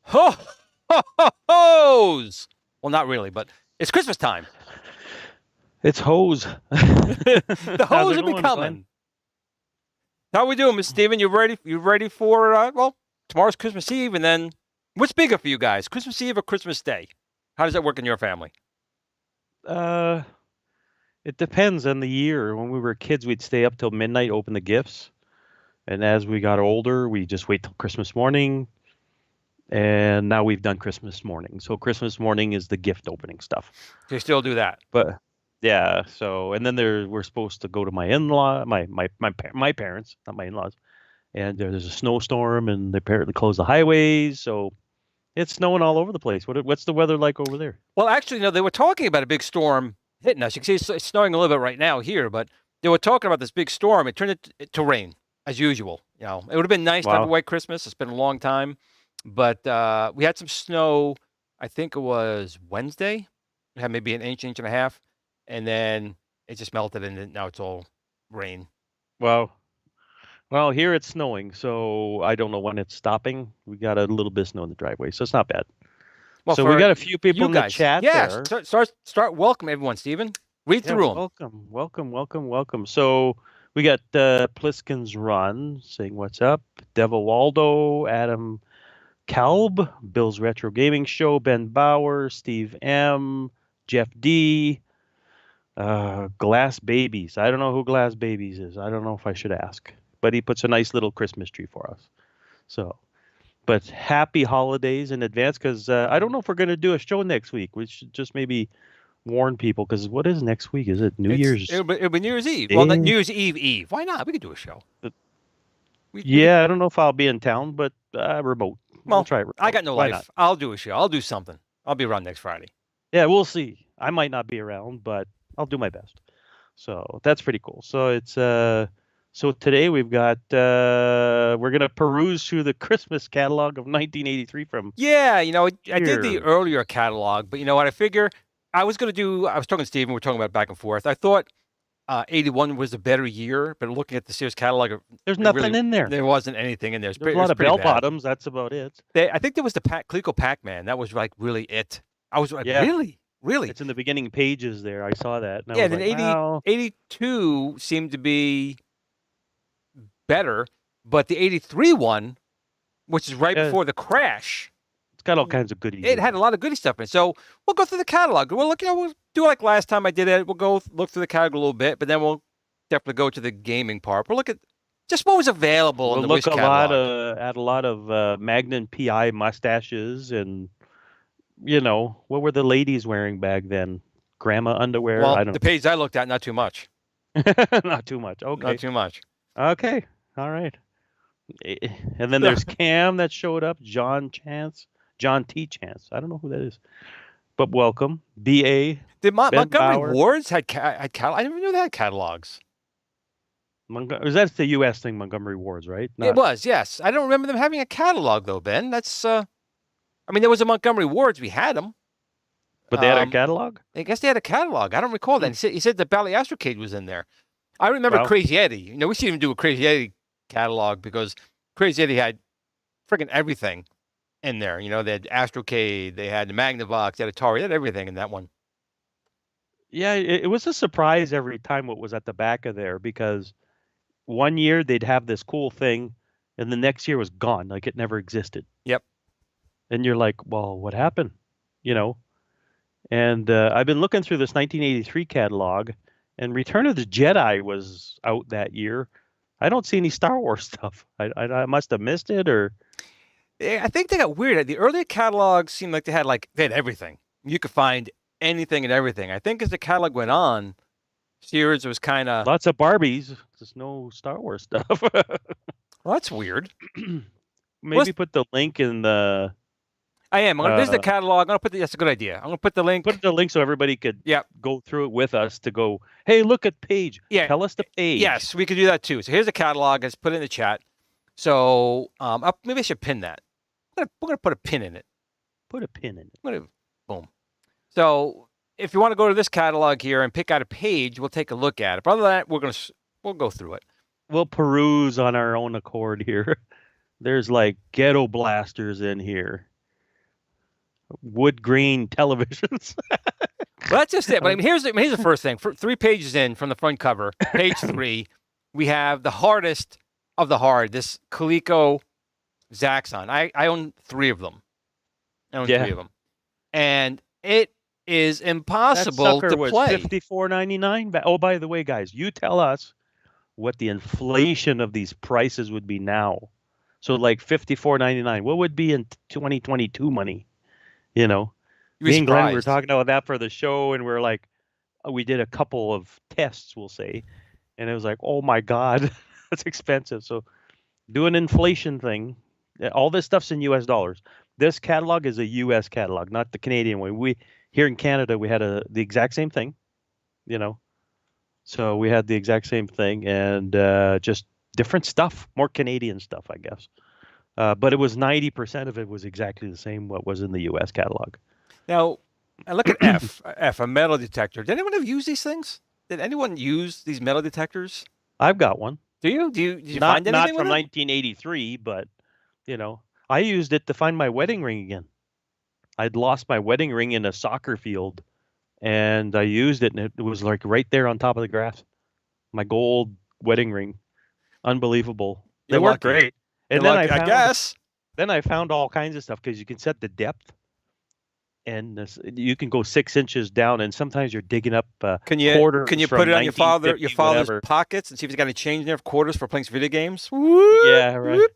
Ho, ho, ho, ho's! Well, not really, but it's Christmas time. It's hose. The hose will be coming. How we doing, Miss Steven? You ready? You ready for well, tomorrow's Christmas Eve, and then what's bigger for you guys, Christmas Eve or Christmas Day? How does that work in your family? It depends on the year. When we were kids, we'd stay up till midnight, open the gifts, and as we got older, we just wait till Christmas morning. And now we've done Christmas morning. So Christmas morning is the gift opening stuff. You still do that? But yeah, so and then we're supposed to go to my in-law, my parents, not my in-laws. And there's a snowstorm and they apparently close the highways, so it's snowing all over the place. What's the weather like over there? Well, actually, no, they were talking about a big storm hitting us. You can see it's snowing a little bit right now here, but they were talking about this big storm. It turned it to rain as usual. You know, it would have been nice to have a white Christmas. It's been a long time. But we had some snow, I think it was Wednesday. We had maybe an inch and a half, and then it just melted, and now it's all rain. Well, here it's snowing, so I don't know when it's stopping. We got a little bit of snow in the driveway, so it's not bad. Well, so we got a few people in the chat there. Start welcome everyone, Stephen. Read through them. Welcome. So we got Pliskin's Run saying what's up. Devil Waldo, Adam Kalb, Bill's Retro Gaming Show, Ben Bauer, Steve M, Jeff D, Glass Babies. I don't know who Glass Babies is. I don't know if I should ask, but he puts a nice little Christmas tree for us. So, but happy holidays in advance, because I don't know if we're going to do a show next week. We should just maybe warn people, because what is next week? Is it New Year's? It'll be New Year's Eve. Well, New Year's Eve. Why not? We could do a show. I don't know if I'll be in town, but remote. Well, we'll try remote. I got no life. Not? I'll do a show. I'll do something. I'll be around next Friday. Yeah, we'll see. I might not be around, but I'll do my best. So that's pretty cool. So it's so today we've got we're gonna peruse through the Christmas catalog of 1983 from. Yeah, I did the earlier catalog, but you know what? I figure I was talking to Steven. We're talking about it back and forth. I thought '81 was a better year, but looking at the Sears catalog, there's nothing in there. There wasn't anything in there. There's a lot of bell bottoms. That's about it. I think there was the Coleco Pac-Man. That was like really it. I was like, really? It's in the beginning pages there. I saw that. And yeah, I was then like, 82 seemed to be better, but the 83 one, which is right before the crash, it's got all kinds of goodies. It had a lot of goodie stuff in it. So we'll go through the catalog. We'll look, we'll do like last time I did it. We'll go look through the catalog a little bit, but then we'll definitely go to the gaming part. We'll look at just what was available in the Wish catalog. At a lot of Magnum PI mustaches and. What were the ladies wearing back then? Grandma underwear? Well, I don't know. The page I looked at, not too much. Not too much. Okay. Not too much. Okay. All right. And then there's Cam that showed up. John T. Chance. I don't know who that is. But welcome. B.A. Did Montgomery Wards had catalog? I didn't even know they had catalogs. That's the U.S. thing, Montgomery Wards, right? It was, yes. I don't remember them having a catalog, though, Ben. That's... I mean, there was a Montgomery Wards. We had them. But they had a catalog? I guess they had a catalog. I don't recall that. He said the Bally-Astrocade was in there. I remember Crazy Eddie. We should even do a Crazy Eddie catalog because Crazy Eddie had freaking everything in there. They had Astrocade, they had the Magnavox, they had Atari, they had everything in that one. Yeah, it was a surprise every time what was at the back of there because one year they'd have this cool thing and the next year was gone. Like it never existed. Yep. And you're like, well, what happened? And I've been looking through this 1983 catalog, and Return of the Jedi was out that year. I don't see any Star Wars stuff. I must have missed it, or I think they got weird. The earlier catalogs seemed like they had everything. You could find anything and everything. I think as the catalog went on, Sears was kind of lots of Barbies, just no Star Wars stuff. Well, that's weird. Maybe put the link in the. I am. This is the catalog. I'm gonna put that's a good idea. I'm gonna put the link. Put the link so everybody could go through it with us to go. Hey, look at page. Yeah. Tell us the page. Yes, we could do that too. So here's the catalog. Let's put it in the chat. So maybe I should pin that. We're gonna put a pin in it. Put a pin in it. Boom. So if you want to go to this catalog here and pick out a page, we'll take a look at it. But other than that, we'll go through it. We'll peruse on our own accord here. There's like ghetto blasters in here. Wood grain televisions. Well, that's just it. But I mean, here's the first thing. 3 pages in from the front cover, page 3, we have the hardest of the hard. This Coleco Zaxxon. I own 3 of them. Three of them, and it is impossible that to was play. $54.99. Oh, by the way, guys, you tell us what the inflation of these prices would be now. So, like $54.99. What would be in 2022 money? Me and Glenn were talking about that for the show, and we're like, we did a couple of tests, we'll say, and it was like, oh my God, that's expensive. So do an inflation thing. All this stuff's in US dollars. This catalog is a US catalog, not the Canadian one. We here in Canada, we had the exact same thing, So we had the exact same thing and just different stuff, more Canadian stuff, I guess. But it was 90% of it was exactly the same what was in the U.S. catalog. Now, I look at F, a metal detector. Did anyone ever use these things? Did anyone use these metal detectors? I've got one. Do you? Did you find anything not with from it? 1983, but I used it to find my wedding ring again. I'd lost my wedding ring in a soccer field, and I used it, and it was like right there on top of the grass. My gold wedding ring, unbelievable. They worked great. And then I found all kinds of stuff because you can set the depth, and you can go 6 inches down, and sometimes you're digging up quarters. Can you put it on your father's pockets and see if he's got any change in there for quarters for playing video games? Whoop, yeah, right. Whoop.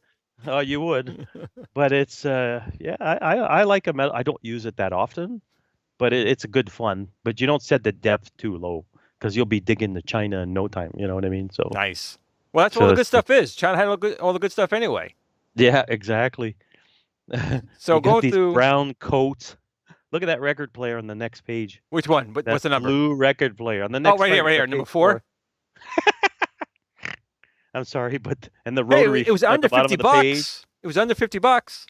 Oh, you would, but it's I like a metal. I don't use it that often, but it's a good fun. But you don't set the depth too low because you'll be digging the China in no time. You know what I mean? So nice. Well, that's what all the good stuff is. China had all the good stuff anyway. Yeah, exactly. So go through these brown coats. Look at that record player on the next page. Which one? What's the number? Blue record player on the next. Oh, right here, number 4. I'm sorry, but the rotary. It was under $50. It was under $50.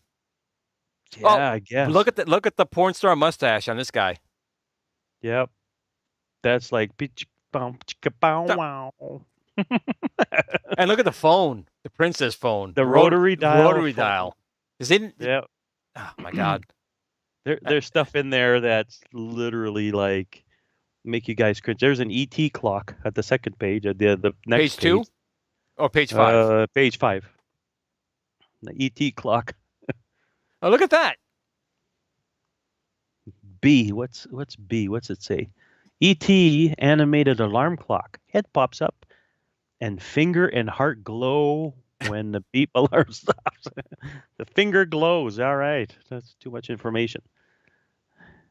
Yeah, I guess. Look at the porn star mustache on this guy. Yep, that's like Boom, chicka, bow, wow. And look at the phone, the Princess phone, The rotary dial. Rotary dial. Is it? Yeah. Oh my God. There's stuff in there that's literally like make you guys cringe. There's an ET clock at the second page. The next Page 2 or page 5? Page 5. The ET clock. Oh, look at that. B. What's B? What's it say? ET animated alarm clock. Head pops up, and finger and heart glow when the beep alarm stops. The finger glows. All right, that's too much information.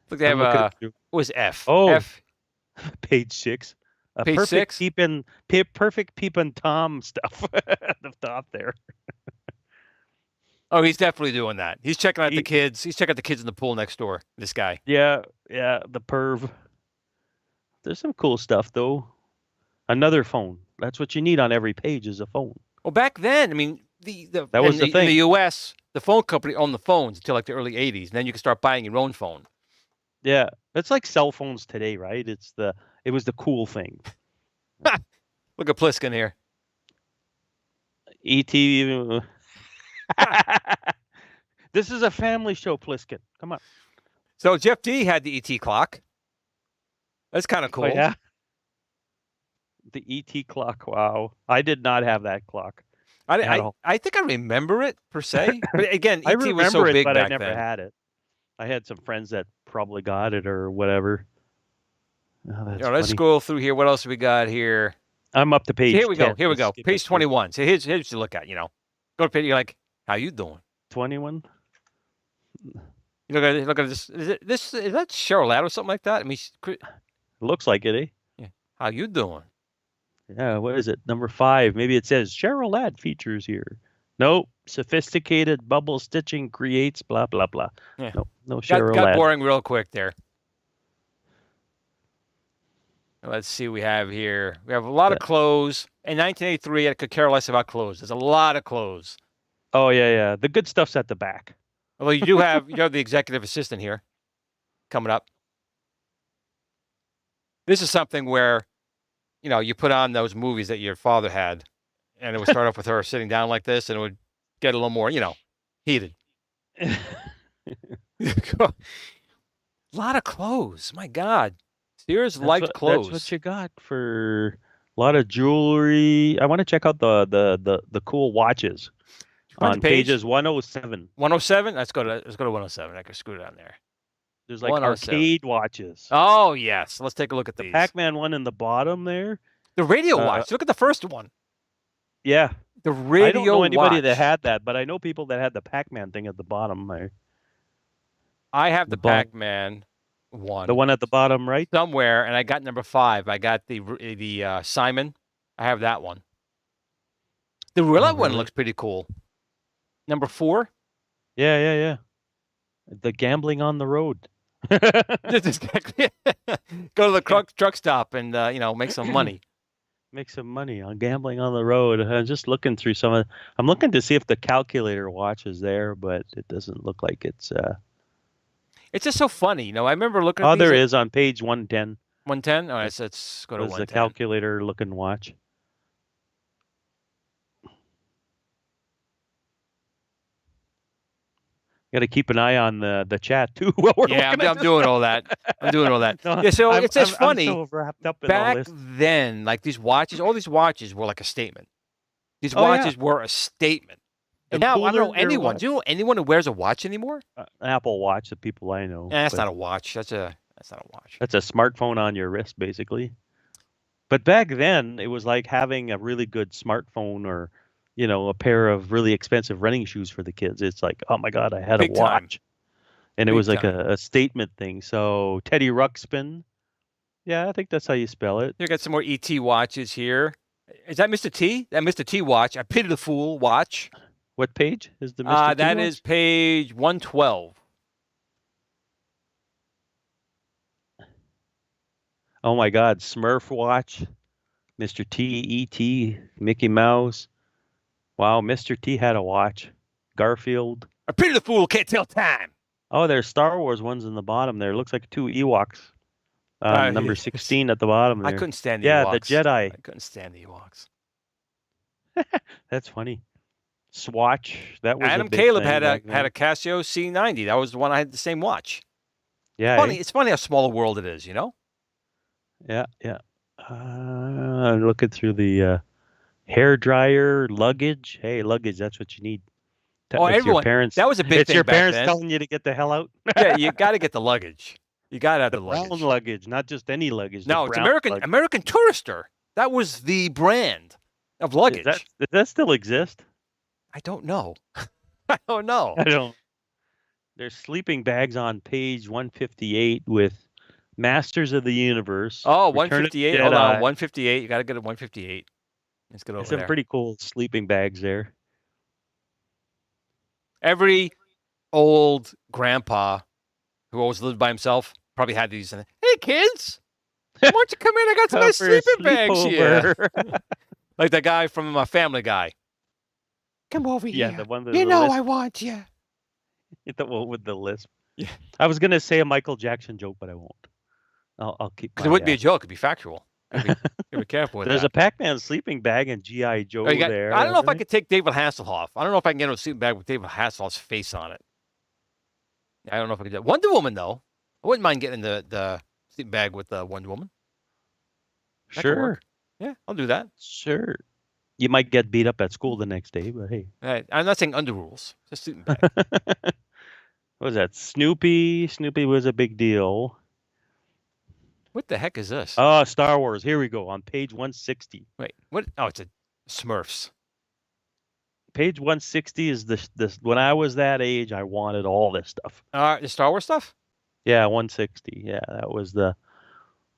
Look, they have what was F? Oh, F. Page 6. Page perfect 6. Perfect peeping Tom stuff at the top there. Oh, he's definitely doing that. He's checking out the kids. He's checking out the kids in the pool next door. This guy. Yeah, the perv. There's some cool stuff though. Another phone. That's what you need on every page is a phone. Well, back then, I mean, that was the thing. In the U.S., the phone company owned the phones until like the early '80s, and then you could start buying your own phone. Yeah, it's like cell phones today, right? It was the cool thing. Look at Pliskin here. ET. This is a family show, Pliskin. Come on. So Jeff D had the ET clock. That's kind of cool. Oh, yeah. The ET clock. Wow. I did not have that clock. I think I remember it per se, but again, ET I was so big but back I never then. had it. I had some friends that probably got it or whatever. Oh, let's scroll through here. What else we got here? I'm up to page. Here we 10. go. Here we go. Page 21. So here's to look at. Go to page. You're like, how you doing? 21. Look at this. Is that Cheryl Ladd or something like that? I mean, it looks like it, eh? Yeah. How you doing? Yeah. What is it? Number 5. Maybe it says Cheryl Ladd features here. Nope. Sophisticated bubble stitching creates blah blah blah. Yeah. No Cheryl Ladd. Got boring real quick there. Let's see what we have here. We have a lot of clothes. In 1983, I could care less about clothes. There's a lot of clothes. Oh, yeah. The good stuff's at the back. Although you do have the executive assistant here coming up. This is something where, you put on those movies that your father had, and it would start off with her sitting down like this, and it would get a little more, heated. A lot of clothes. My God. Sears liked clothes. That's what you got for a lot of jewelry. I want to check out the cool watches on pages 107. 107? Let's go to 107. I can screw down there. There's like arcade watches. Oh, yes. Let's take a look at these. The Pac-Man one in the bottom there. The radio watch. Look at the first one. Yeah. The radio watch. I don't know anybody that had that, but I know people that had the Pac-Man thing at the bottom there. I have the Pac-Man one. The one at the bottom, right? Somewhere, and I got number 5. I got the Simon. I have that one. The Roulette one looks pretty cool. Number 4? Yeah. The gambling on the road. Go to the truck stop and make some money. Make some money on gambling on the road. I'm just looking through I'm looking to see if the calculator watch is there, but it doesn't look like it's. It's just so funny, I remember looking at these. There is on page 110. 110? All right, so let's go to 110. The calculator looking watch. Got to keep an eye on the chat too. I'm doing all that. No, yeah, so it's just funny. I'm so wrapped up in back all this. then, like these watches, all these watches were like a statement. These watches were a statement. And now I don't know anyone. Do you know anyone who wears a watch anymore? An Apple Watch, the people I know. That's not a watch. That's not a watch. That's a smartphone on your wrist, basically. But back then, it was like having a really good smartphone or, a pair of really expensive running shoes for the kids. It's like, oh my God, I had a watch. And it was like a statement thing. So Teddy Ruxpin. Yeah, I think that's how you spell it. You got some more ET watches here. Is that Mr. T? That Mr. T watch. I pity the fool watch. What page is the Mr. T That watch? is page 112. Oh my God, Smurf watch, Mr. T, E.T., Mickey Mouse. Wow, Mr. T had a watch. Garfield. I pity the fool can't tell time. Oh, there's Star Wars ones in the bottom there. Looks like 2 Ewoks. Number 16 at the bottom there. I couldn't stand the Yeah, Ewoks. the Jedi. I couldn't stand the Ewoks. That's funny. Swatch. That was Adam a big Caleb thing had back a then. Casio C90. That was the one I had the same watch. Yeah. It's funny how small a world it is, you know? Yeah. I'm looking through the hair dryer, luggage. Hey, luggage, that's what you need. It's your parents. That was a big It's thing your back parents then. telling you to get the hell out. Yeah, you got to get the luggage. You got to have the brown luggage. luggage, not just any luggage. No, it's American Tourister. That was the brand of luggage. Does that still exist? I don't know. I don't know. I don't. There's sleeping bags on page 158 with Masters of the Universe. Oh, 158. Hold on, 158. You got to get a 158. Let's get over there. Some pretty cool sleeping bags there. Every old grandpa who always lived by himself probably had these. Hey, kids, why don't you come in? I got some nice sleeping bags here. Like the guy from Family Guy. Come over here. Yeah, the one that I want you. The one with the lisp. Yeah. I was gonna say a Michael Jackson joke, but I won't. I'll keep. Because it wouldn't be a joke; it'd be factual. Be careful with There's that. a Pac-Man sleeping bag and GI Joe there. I don't know if I could take David Hasselhoff. I don't know if I can get a sleeping bag with David Hasselhoff's face on it. I don't know if I could do that. Wonder Woman, though. I wouldn't mind getting the sleeping bag with Wonder Woman. Sure. Yeah, I'll do that. Sure. You might get beat up at school the next day, but hey. I'm not saying under rules. Just sleeping bag. What was that? Snoopy. Snoopy was a big deal. What the heck is this? Oh, Star Wars. Here we go on page 160. Wait, what? Oh, it's a Smurfs. Page 160 is this. When I was that age, I wanted all this stuff. The Star Wars stuff? Yeah, 160. Yeah, that was the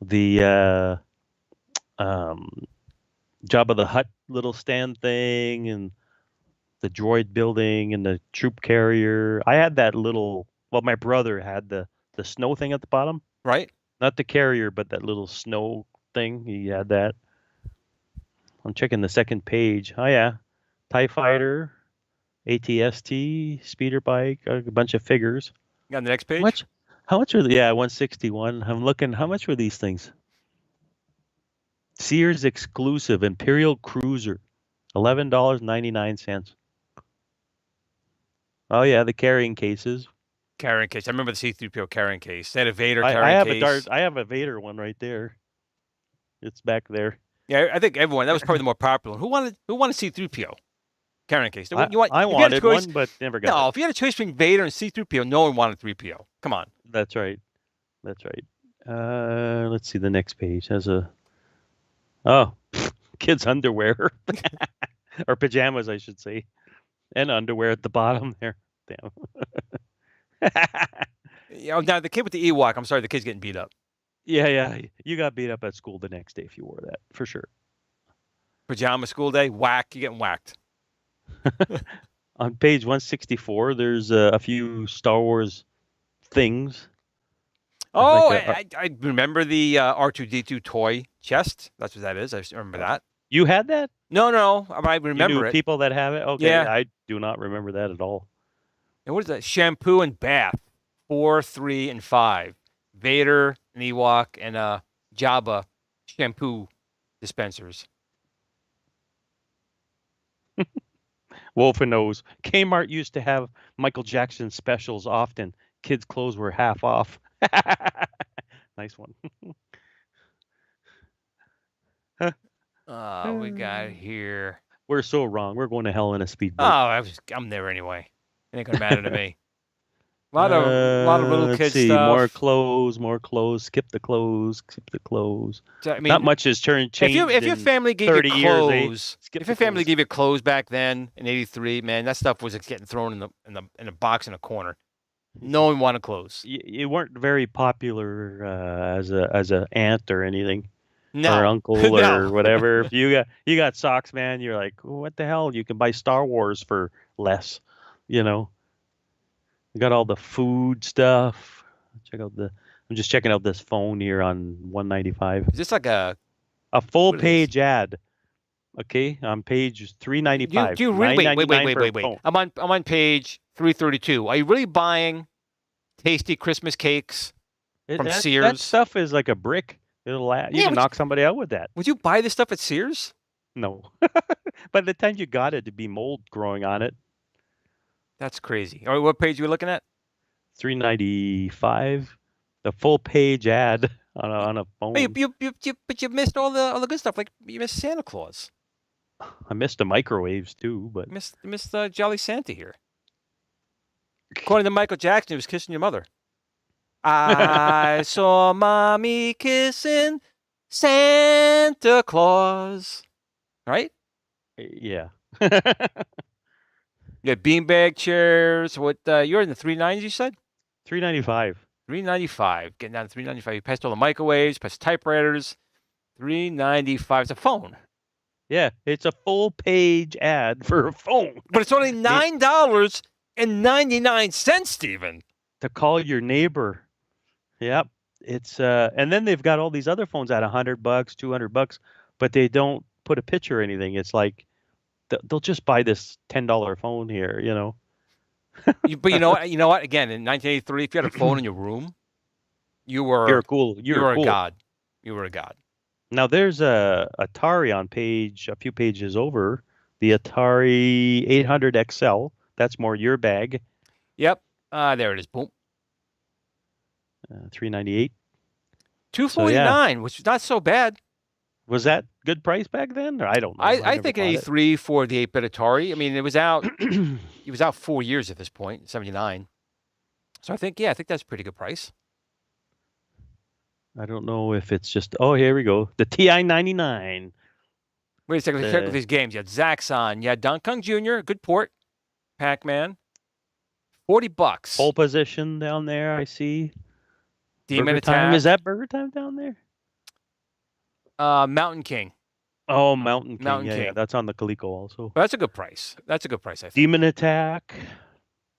Jabba the Hutt little stand thing and the droid building and the troop carrier. I had that little. Well, my brother had the snow thing at the bottom. Right. Not the carrier, but that little snow thing. He had that. I'm checking the second page. Oh, yeah. TIE Fighter, ATST, speeder bike, a bunch of figures. You on the next page? How much were 161. I'm looking. How much were these things? Sears exclusive Imperial Cruiser, $11.99. Oh, yeah. The carrying cases. Carrying case. I remember the C-3PO carrying case. They had a Vader carrying case. I have a Vader one right there. It's back there. Yeah, I think everyone. That was probably the more popular one. Who wanted C-3PO carrying case? I wanted one, but never got it. No, if you had a choice between Vader and C-3PO, no one wanted 3PO. Come on. That's right. Let's see the next page. Has kids' underwear or pajamas, I should say, and underwear at the bottom there. Damn. Now the kid with the Ewok. I'm sorry, the kid's getting beat up. Yeah. You got beat up at school the next day if you wore that, for sure. Pajama school day, whack. You're getting whacked. On page 164, there's a few Star Wars things. Oh, I remember the R2-D2 toy chest. That's what that is. I remember that. You had that? No. I remember you knew it. People that have it? Okay. Yeah. I do not remember that at all. And what is that? Shampoo and bath. 4, 3, and 5. Vader, an Ewok, and Jabba shampoo dispensers. Wolfenose. Kmart used to have Michael Jackson specials often. Kids' clothes were half off. Nice one. We got here. We're so wrong. We're going to hell in a speedboat. Oh, I'm there anyway. It ain't gonna matter to me. A lot of little kid stuff. More clothes. Skip the clothes. So, I mean, not much has changed. If your family gave you clothes, years, if your family gave you clothes back then in '83, man, that stuff was getting thrown in a box in a corner. No one wanted clothes. You weren't very popular as a aunt or anything. No. Or uncle or whatever. If you got socks, man, you're like, what the hell? You can buy Star Wars for less, You got all the food stuff. I'm just checking out this phone here on 195. Is this like a full page ad? Okay, on page 395. Do you really wait? I'm on page 332. Are you really buying tasty Christmas cakes from That Sears. stuff is like a brick. You can knock somebody out with that. Would you buy this stuff at Sears? No. By the time you got it, it'd be mold growing on it. That's crazy. All right, what page are we looking at? 395. The full page ad on a phone. But you missed all the good stuff. Like you missed Santa Claus. I missed the microwaves too, but You missed Jolly Santa here. According to Michael Jackson, he was kissing your mother. I saw mommy kissing Santa Claus. Right? Yeah. You had beanbag chairs. What you're in the 390s, you said? 395. 395. Getting down to 395. You passed all the microwaves, passed typewriters. 395. It's a phone. Yeah, it's a full page ad for a phone. But it's only $9.99, Stephen. To call your neighbor. Yep. It's and then they've got all these other phones at $100, $200, but they don't put a picture or anything. It's like they'll just buy this $10 phone here, you know. But you know what? Again, in 1983, if you had a phone in your room, you're cool. You're a god. You were a god. Now there's a Atari on a few pages over, the Atari 800 XL. That's more your bag. Yep. There it is. Boom. 398. $249, which is not so bad. Was that good price back then? Or I don't know. I think 83 for the 8-bit Atari. I mean, it was out. It was out 4 years at this point, 79. So I think that's a pretty good price. I don't know if it's just. Oh, here we go. The TI 99. Wait a second. Let's check with these games. You had Zaxxon. You had Donkey Kong Jr. Good port. Pac-Man. $40. Pole position down there. I see. Demon Burger Attack. Time. Is that Burger Time down there? Mountain King. Oh, Mountain King. Mountain King. Yeah, that's on the Coleco also. Well, that's a good price. I think. Demon Attack.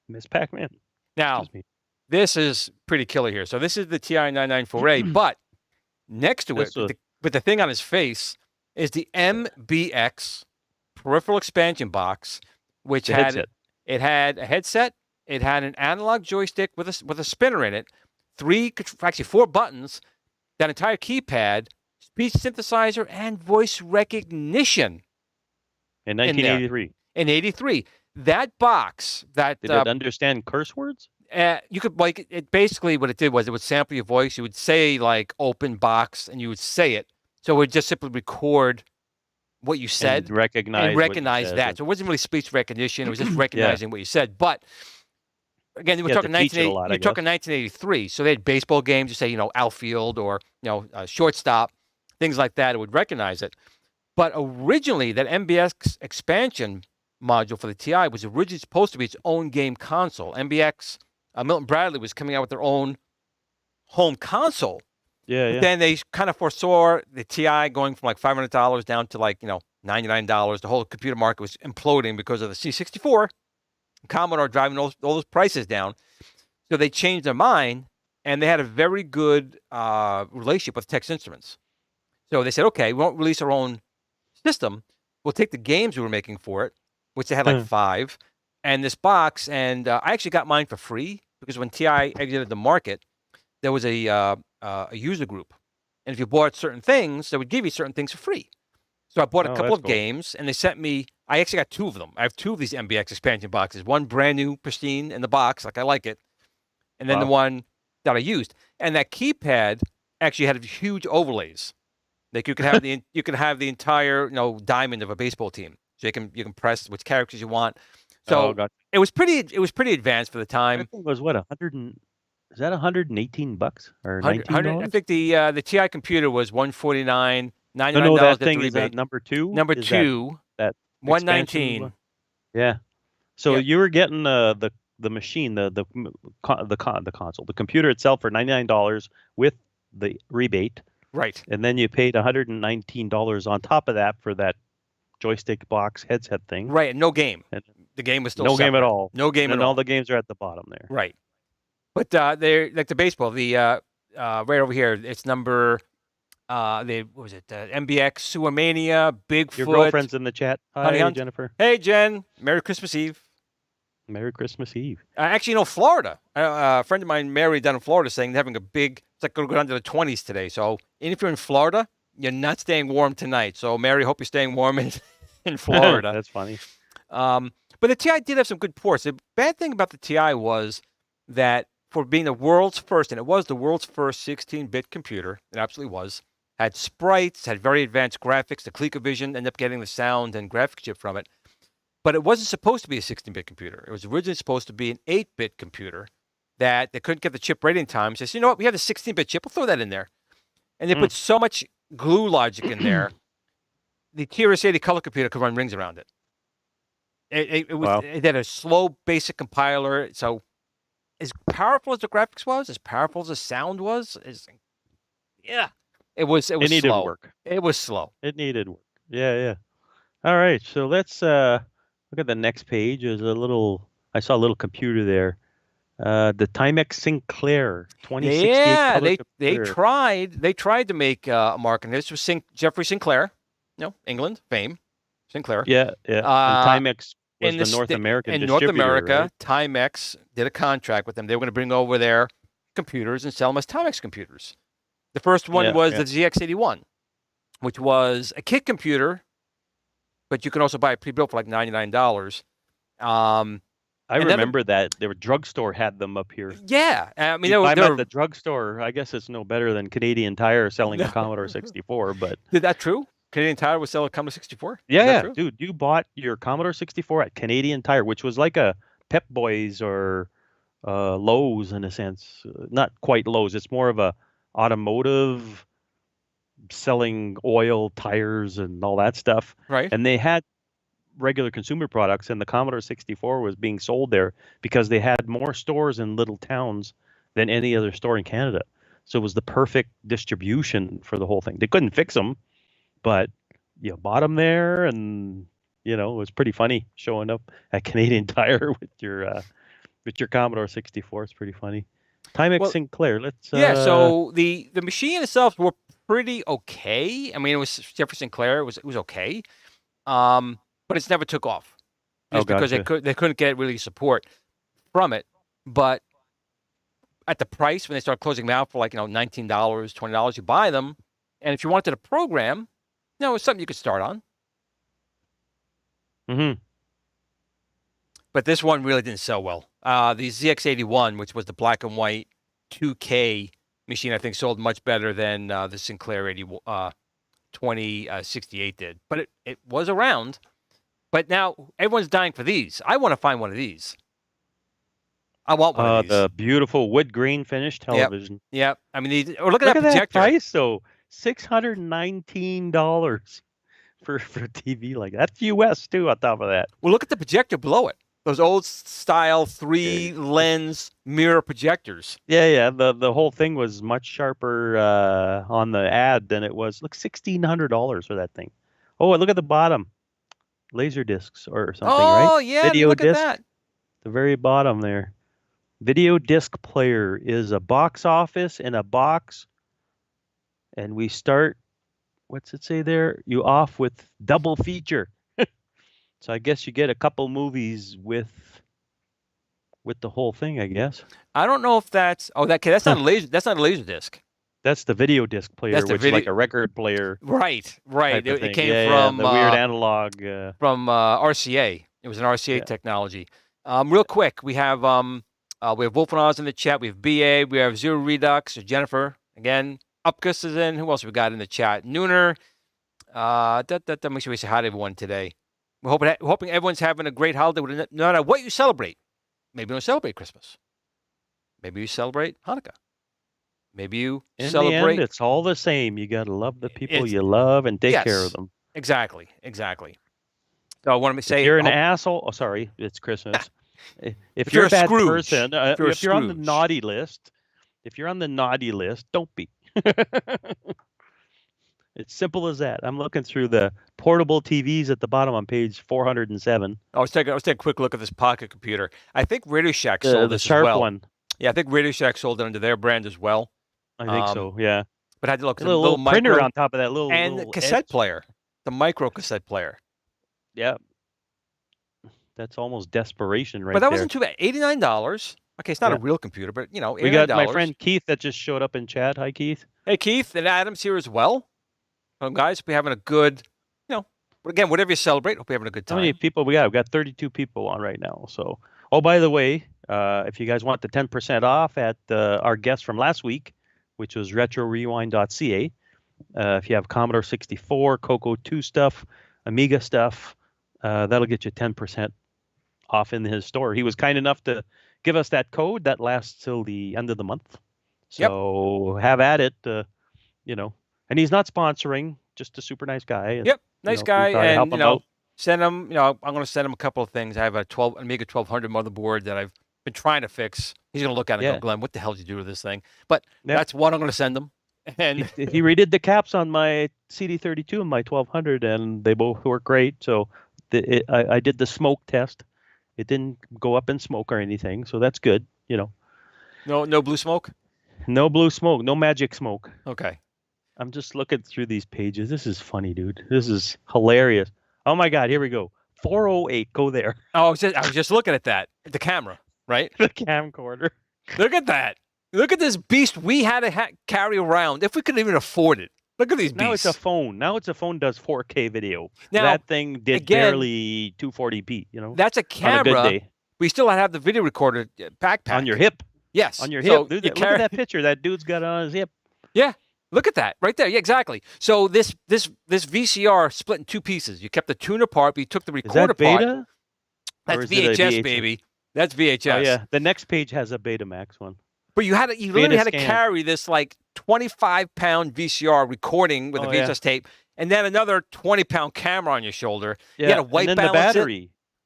Miss Pac-Man. Now, this is pretty killer here. So this is the TI 994A, but next to it, with the thing on his face, is the MBX peripheral expansion box, which had a headset, it had an analog joystick with a spinner in it, 4 buttons, that entire keypad, speech synthesizer, and voice recognition. In 1983. In 83. That box, did it understand curse words? You could it. Basically, what it did was it would sample your voice. You would say like "open box" and you would say it. So it would just simply record what you said and recognize that. So it wasn't really speech recognition. It was just recognizing what you said. But again, we're talking 1983. So they had baseball games. You say outfield or shortstop, things like that. It would recognize it. But originally, that MBX expansion module for the TI was originally supposed to be its own game console. MBX, Milton Bradley was coming out with their own home console. Yeah. Then they kind of foresaw the TI going from like $500 down to like, $99. The whole computer market was imploding because of the C64. Commodore driving all those prices down. So they changed their mind, and they had a very good relationship with Texas Instruments. So they said, okay, we won't release our own system. We'll take the games we were making for it, which they had like 5, and this box. And I actually got mine for free because when TI exited the market, there was a user group. And if you bought certain things, they would give you certain things for free. So I bought a couple of games, and they sent me, I actually got 2 of them. I have 2 of these MBX expansion boxes. One brand new, pristine in the box, like I like it. And then the one that I used. And that keypad actually had huge overlays. Like you could have the entire diamond of a baseball team. So you can press which characters you want. So it was pretty advanced for the time. I think it was what is that $118 or $19? I think the TI computer was $149, $99. No, that thing is that number 2. Number 2, that $119. Yeah. So you were getting the machine, the console, the computer itself for $99 with the rebate. Right. And then you paid $119 on top of that for that joystick box headset thing. Right, and no game. And the game was still no separate. game at all. No game at all. And all the games are at the bottom there. Right. But they're like the baseball. The right over here, it's number what was it? MBX, Suamania, Bigfoot. Your girlfriend's in the chat. Hi, Jennifer. Hey, Jen. Merry Christmas Eve. Merry Christmas Eve. Actually, Florida. A friend of mine, Mary, down in Florida, saying they're having a big. It's like going to go down to the 20s today. So, even if you're in Florida, you're not staying warm tonight. So, Mary, hope you're staying warm in Florida. That's funny. But the TI did have some good ports. The bad thing about the TI was that for being the world's first, and it was the world's first 16-bit computer, it absolutely was, had sprites, had very advanced graphics. The ColecoVision ended up getting the sound and graphics chip from it. But it wasn't supposed to be a 16-bit computer. It was originally supposed to be an 8-bit computer that they couldn't get the chip ready in time. So they said, you know what, we have the 16-bit chip, we'll throw that in there. And they put so much glue logic in there, the TRS-80 color computer could run rings around it. It had a slow basic compiler. So as powerful as the graphics was, as powerful as the sound was, it was needed slow. Work. It was slow. It needed work. Yeah. All right, so let's look at the next page. There's I saw a little computer there. The Timex Sinclair 2068 Yeah, color they tried to make a mark in this. This was Jeffrey Sinclair, England fame, Sinclair. Yeah. And Timex was the North American in distributor. North America, right? Timex did a contract with them. They were going to bring over their computers and sell them as Timex computers. The first one was the ZX81, which was a kit computer, but you can also buy it pre-built for like $99. I remember that their drugstore had them up here. Yeah, I mean, I'm at the drugstore. I guess it's no better than Canadian Tire selling a Commodore 64. But is that true? Canadian Tire was selling a Commodore 64? Yeah, dude, you bought your Commodore 64 at Canadian Tire, which was like a Pep Boys or Lowe's in a sense. Not quite Lowe's. It's more of a automotive selling oil, tires, and all that stuff. Right. And they had regular consumer products, and the Commodore 64 was being sold there because they had more stores in little towns than any other store in Canada. So it was the perfect distribution for the whole thing. They couldn't fix them, but you bought them there, and it was pretty funny showing up at Canadian Tire with your Commodore 64. It's pretty funny. Timex Sinclair. Let's. So the machine itself were pretty okay. I mean, it was Jeffrey Sinclair. It was okay. But it's never took off because they couldn't get really support from it. But at the price when they started closing them out for like $19, $20, you buy them, and if you wanted a program, it's something you could start on. Mm-hmm. But this one really didn't sell well. The ZX81, which was the black and white 2K machine, I think sold much better than the Sinclair 2068 did. But it was around. But now everyone's dying for these. I want to find one of these. I want one of these. The beautiful wood grain finished television. Yep. I mean, look at that projector. That price, though. $619 for a TV like that. That's US too. On top of that. Well, look at the projector below it. Those old style 3-lens mirror projectors. Yeah. The whole thing was much sharper on the ad than it was. Look, $1,600 for that thing. Oh, look at the bottom. Laser discs or something, right? Oh, yeah. Video disc. At that. The very bottom there. Video disc player is a box office in a box. And we start, what's it say there? You off with double feature. So I guess you get a couple movies with the whole thing, I guess. I don't know if that's that's not a laser. That's not a laser disc. That's the video disc player, which is like a record player. Right. It came from the weird analog from RCA. It was an RCA technology. Real quick, we have Wolfenaz in the chat. We have BA. We have Zero Redux. Jennifer again. Upkus is in. Who else we got in the chat? Nooner. Make sure we say hi to everyone today. We're hoping everyone's having a great holiday. No matter what you celebrate. Maybe you don't celebrate Christmas. Maybe you celebrate Hanukkah. Maybe you celebrate. In the end, it's all the same. You got to love the people you love and take care of them. Exactly. So I want to say, if you're an asshole. Oh, sorry, it's Christmas. If you're a bad person, if you're on the naughty list, don't be. It's simple as that. I'm looking through the portable TVs at the bottom on page 407. Let's take a quick look at this pocket computer. I think Radio Shack sold this sharp as well. One. Yeah, I think Radio Shack sold it under their brand as well. I think so. Yeah. But I had to look at a little printer on top of that little the cassette player, the micro cassette player. Yeah. That's almost desperation right But that there. wasn't too bad. $89. Okay, it's not a real computer, but you know, $89. We got my friend Keith that just showed up in chat. Hi, Keith. Hey, Keith and Adam's here as well. Guys, we're having a good, you know, again, whatever you celebrate, hope you're having a good time. How many people we got? We've got 32 people on right now. So, oh, by the way, if you guys want the 10% off at our guest from last week, which was retrorewind.ca, if you have Commodore 64, Coco 2 stuff, Amiga stuff, that'll get you 10% off in his store. He was kind enough to give us that code that lasts till the end of the month. So have at it, you know. And he's not sponsoring, just a super nice guy. And, nice guy, and out. send him. You know, I'm going to send him a couple of things. I have a Amiga 1200 motherboard that I've been trying to fix. He's going to look at it and go, Glenn, what the hell did you do to this thing? But that's what I'm going to send him. And he redid the caps on my CD32 and my 1200, and they both work great. So I did the smoke test. It didn't go up in smoke or anything, so that's good. You know. No blue smoke. No blue smoke. No magic smoke. Okay. I'm just looking through these pages. This is funny, dude. This is hilarious. Oh my God, here we go. 408. Go there. Oh, I was just looking at that. The camera, right? The camcorder. Look at that. Look at this beast we had to carry around if we could even afford it. Look at these beasts. Now it's a phone. Now it's a phone does 4K video. Now, that thing did barely 240p. You know. That's a camera. On a good day. We still have the video recorder backpack on your hip. Yes, on your hip. So Look at that picture. That dude's got it on his hip. Yeah. Look at that right there. Yeah, exactly. So this VCR split in two pieces. You kept the tuner part, but you took the recorder part. That's VHS, baby. That's VHS. Oh yeah. The next page has a Betamax one. But you literally had to carry this like 25-pound VCR recording with a VHS tape, and then another 20-pound camera on your shoulder. Yeah. You had a white and then balance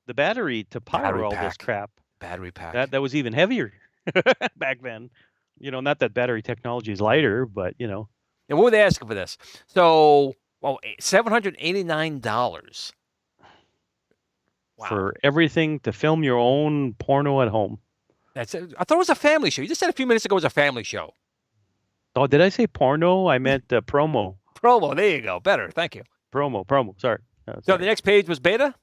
the battery to power all this crap. Battery pack. That was even heavier back then. You know, not that battery technology is lighter, but you know. And what were they asking for this? So, $789. Wow. For everything to film your own porno at home. That's it. I thought it was a family show. You just said a few minutes ago it was a family show. Oh, did I say porno? I meant promo. Promo. There you go. Better. Thank you. Promo. Sorry. So the next page was beta?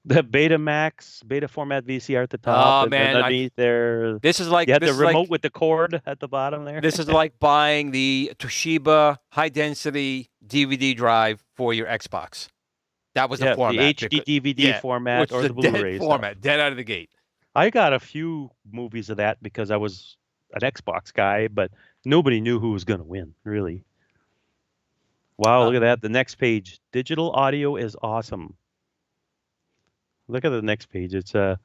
The Betamax, beta format VCR at the top. Oh, man. Underneath there. This is like... You had the remote with the cord at the bottom there. This is like buying the Toshiba high-density DVD drive for your Xbox. That was the format. The HD DVD format or the Blu-ray format. Dead out of the gate. I got a few movies of that because I was an Xbox guy, but nobody knew who was going to win, really. Wow, look at that. The next page. Digital audio is awesome. Look at the next page. It's oh,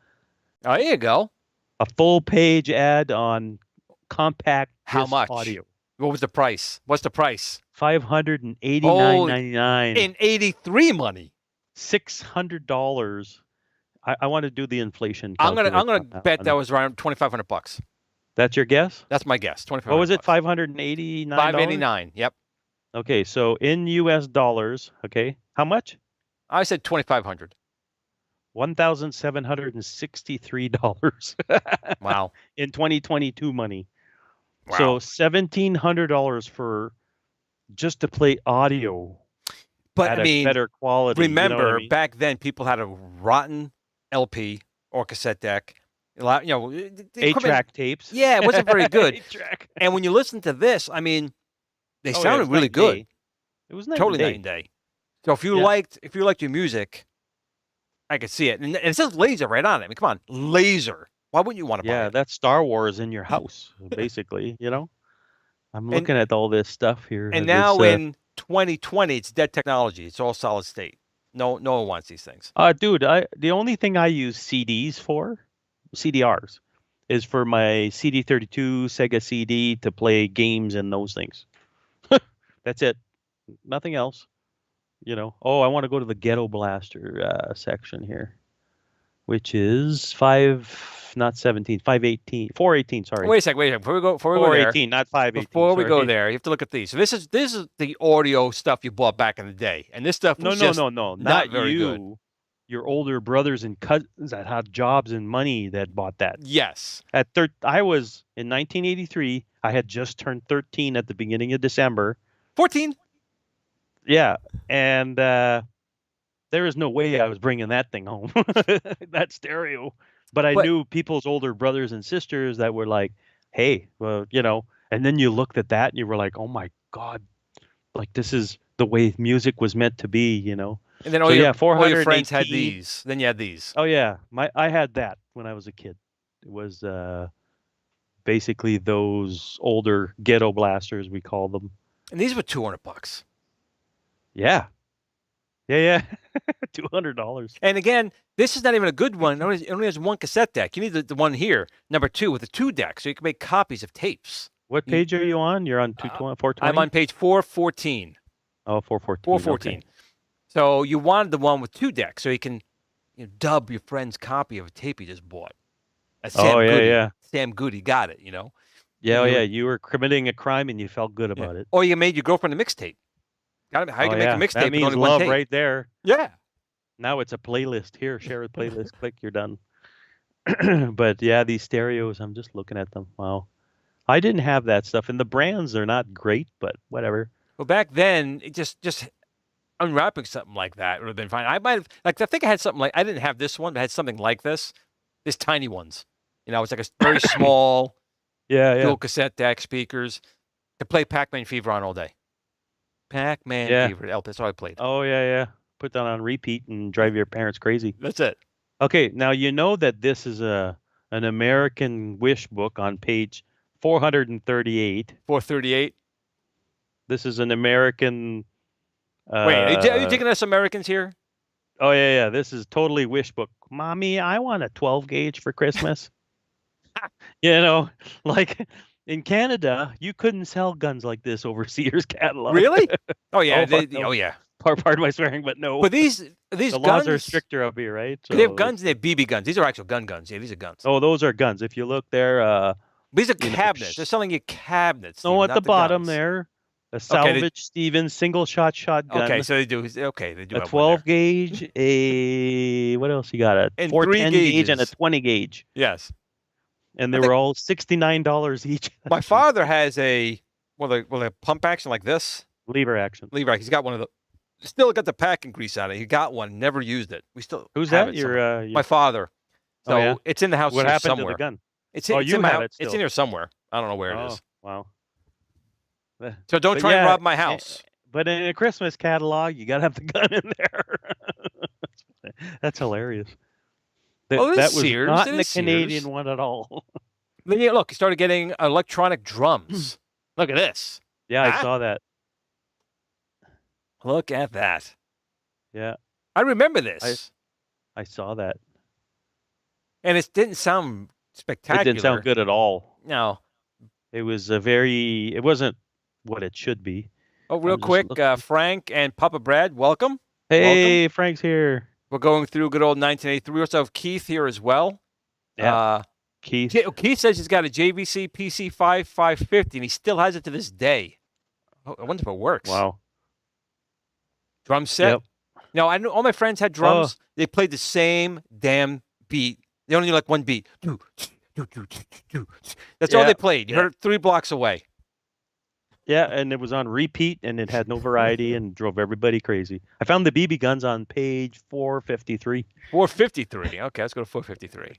there you go. A full page ad on compact How much audio. What was the price? What's the price? $589.99 in 83 money. $600. I want to do the inflation. I'm gonna bet that was around $2,500. That's your guess? That's my guess. $2,500. What was it? $589. $589. Yep. Okay, so in U.S. dollars, okay, how much? I said $2,500. $1,763. Wow. In 2022 money. Wow. So $1,700 for just to play audio. But at a better quality. Remember, back then people had a rotten LP or cassette deck. 8-track tapes. Yeah, it wasn't very good. 8-track. And when you listen to this, I mean, they sounded really good. It was totally night and day. So if you liked your music, I could see it. And it says laser right on it. I mean, come on, laser. Why wouldn't you want to buy it? Yeah, that's Star Wars in your house, basically. I'm looking at all this stuff here. And now in 2020, it's dead technology. It's all solid state. No one wants these things. Dude, the only thing I use CDs for, CDRs, is for my CD32 Sega CD to play games and those things. That's it. Nothing else. Oh, I want to go to the Ghetto Blaster section here, which is 418. Sorry. Wait a second. Before we go there, 418, not 518. Before we go there, you have to look at these. So this is the audio stuff you bought back in the day, and this stuff was no, not very you. Good. Your older brothers and cousins that had jobs and money that bought that. Yes. I was in 1983. I had just turned 13 at the beginning of December. 14. Yeah, and that there is no way I was bringing that thing home, that stereo. But I knew people's older brothers and sisters that were like, hey, well, and then you looked at that and you were like, oh my God, like this is the way music was meant to be, And then all your friends had these. Then you had these. Oh yeah, I had that when I was a kid. It was basically those older ghetto blasters, we call them. And these were $200. Yeah. Yeah. $200. And again, this is not even a good one. It only has one cassette deck. You need the one here, number 2, with the 2 deck, so you can make copies of tapes. What page are you on? You're on 420? I'm on page 414. Oh, 414. 414. Okay. So you wanted the one with 2 decks, so you can dub your friend's copy of a tape you just bought. Yeah. Sam Goody got it, Yeah, you were committing a crime and you felt good about it. Or you made your girlfriend a mixtape. How you can make a mixtape? That means only love one tape. right there. Yeah. Now it's a playlist. Here, share a playlist. Click, you're done. But yeah, these stereos, I'm just looking at them. Wow. I didn't have that stuff. And the brands are not great, but whatever. Well, back then, it just unwrapping something like that would have been fine. I might have, I think I had something like, I didn't have this one, but I had something like this. These tiny ones. It's like a very small dual cassette deck speakers to play Pac-Man Fever on all day. Pac-Man Fever. That's all I played. Oh, yeah. Put that on repeat and drive your parents crazy. That's it. Okay, now you know that this is an American Wish book on page 438. 438? This is an American... Wait, are you taking us Americans here? Oh, yeah. This is totally Wish book. Mommy, I want a 12 gauge for Christmas. Like in Canada, you couldn't sell guns like this over Sears catalog. Really? Oh, yeah. Oh, yeah. Pardon my swearing, but no. But these the guns, laws are stricter up here, right? So they have guns and they have BB guns. These are actual guns. Yeah, these are guns. Oh, those are guns. If you look there, these are cabinets. They're selling you cabinets. No, at the bottom there, a salvage Stevens single shot shotgun. Okay, so they do. Okay, they do. A 12 gauge, what else you got? A 410 gauge and a 20 gauge. Yes. And they were all $69 each. My father has a pump action like this. Lever action. He's got one of the. Still got the packing grease on it. He got one, never used it. We still. Who's that? Your my father. So it's in the house. What happened somewhere. to the gun? It's in my house. It's in here somewhere. I don't know where it is. Wow. So don't try and rob my house. But in a Christmas catalog, you gotta have the gun in there. That's hilarious. That was Sears. not in the Canadian one at all. Then look, you started getting electronic drums. Look at this. Yeah, I saw that. Look at that. Yeah. I remember this. I saw that. And it didn't sound spectacular. It didn't sound good at all. No. It was it wasn't what it should be. Oh, real quick, Frank and Papa Brad, welcome. Hey, welcome. Frank's here. We're going through good old 1983. We also have Keith here as well. Yeah. Keith says he's got a JVC PC 550, and he still has it to this day. Oh, I wonder if it works. Wow. Drum set. Yep. No, I know all my friends had drums. They played the same damn beat. They only like one beat. That's all they played. You heard it 3 blocks away. Yeah, and it was on repeat, and it had no variety and drove everybody crazy. I found the BB guns on page 453. 453. Okay, let's go to 453.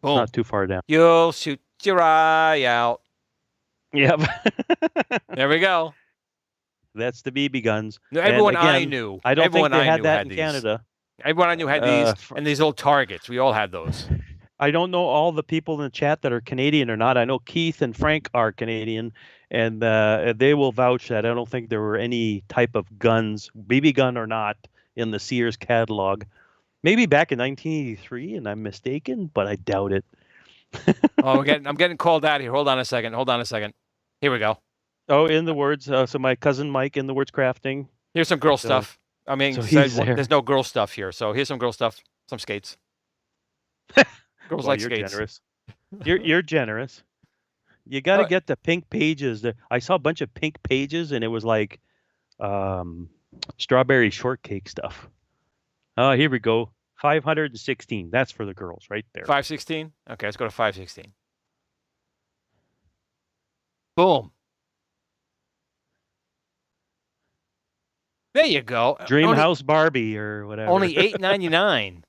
Boom. Not too far down. You'll shoot your eye out. Yep. There we go. That's the BB guns. No, everyone I knew. I don't think they had that in Canada. Everyone I knew had these, and these old targets. We all had those. I don't know all the people in the chat that are Canadian or not. I know Keith and Frank are Canadian, and they will vouch that I don't think there were any type of guns, BB gun or not, in the Sears catalog. Maybe back in 1983, and I'm mistaken, but I doubt it. I'm getting called out here. Hold on a second. Here we go. Oh, in the words. So my cousin Mike in the words crafting. Here's some girl stuff. I mean, there's no girl stuff here. So here's some girl stuff. Some skates. Girls like skates. Generous. You're generous. You got to get the pink pages. I saw a bunch of pink pages, and it was like strawberry shortcake stuff. Oh, here we go. 516. That's for the girls right there. 516? Okay, let's go to 516. Boom. There you go. Dreamhouse Barbie or whatever. Only $8.99.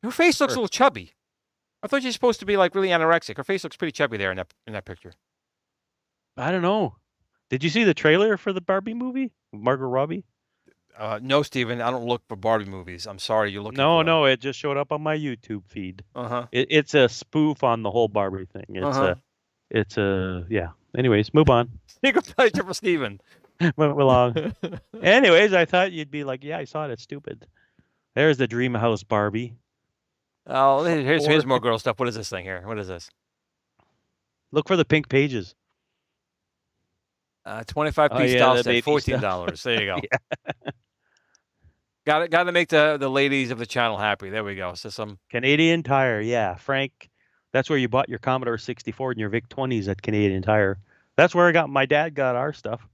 Her face looks a little chubby. I thought she was supposed to be like really anorexic. Her face looks pretty chubby there in that picture. I don't know. Did you see the trailer for the Barbie movie? Margot Robbie? No, Steven, I don't look for Barbie movies. I'm sorry, you're looking No, for them. no, it just showed up on my YouTube feed. Uh-huh. It's a spoof on the whole Barbie thing. It's yeah. Anyways, move on. Secret pleasure for Steven. Went along. Anyways, I thought you'd be like, yeah, I saw it. It's stupid. There's the Dreamhouse Barbie. Oh, here's more girl stuff. What is this thing here? What is this? Look for the pink pages. 25-piece doll set, $14. There you go. Yeah. Got to make the ladies of the channel happy. There we go. So some Canadian Tire, yeah. Frank, that's where you bought your Commodore 64 and your VIC 20s at Canadian Tire. That's where my dad got our stuff.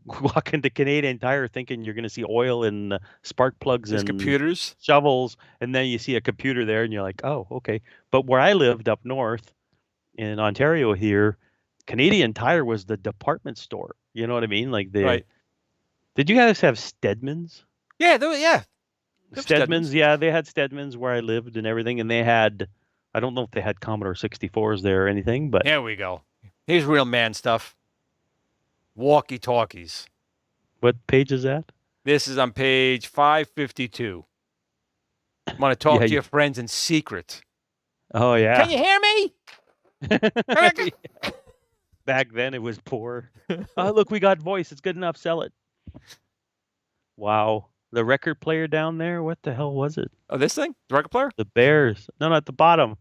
Walk into Canadian Tire thinking you're going to see oil and spark plugs and computers, shovels, and then you see a computer there and you're like, oh, okay. But where I lived up north in Ontario here, Canadian Tire was the department store. You know what I mean? Like right. Did you guys have Stedmans? Yeah, Stedmans, yeah, they had Stedmans where I lived and everything, and they had, I don't know if they had Commodore 64s there or anything, but there we go. Here's real man stuff. Walkie-talkies. What page is that? This is on page 552. I want to talk to your friends in secret. Oh yeah. Can you hear me? Back then it was poor. Oh, look, we got voice. It's good enough. Sell it. Wow. The record player down there, what the hell was it? Oh, this thing? The record player? The Bears. No, at the bottom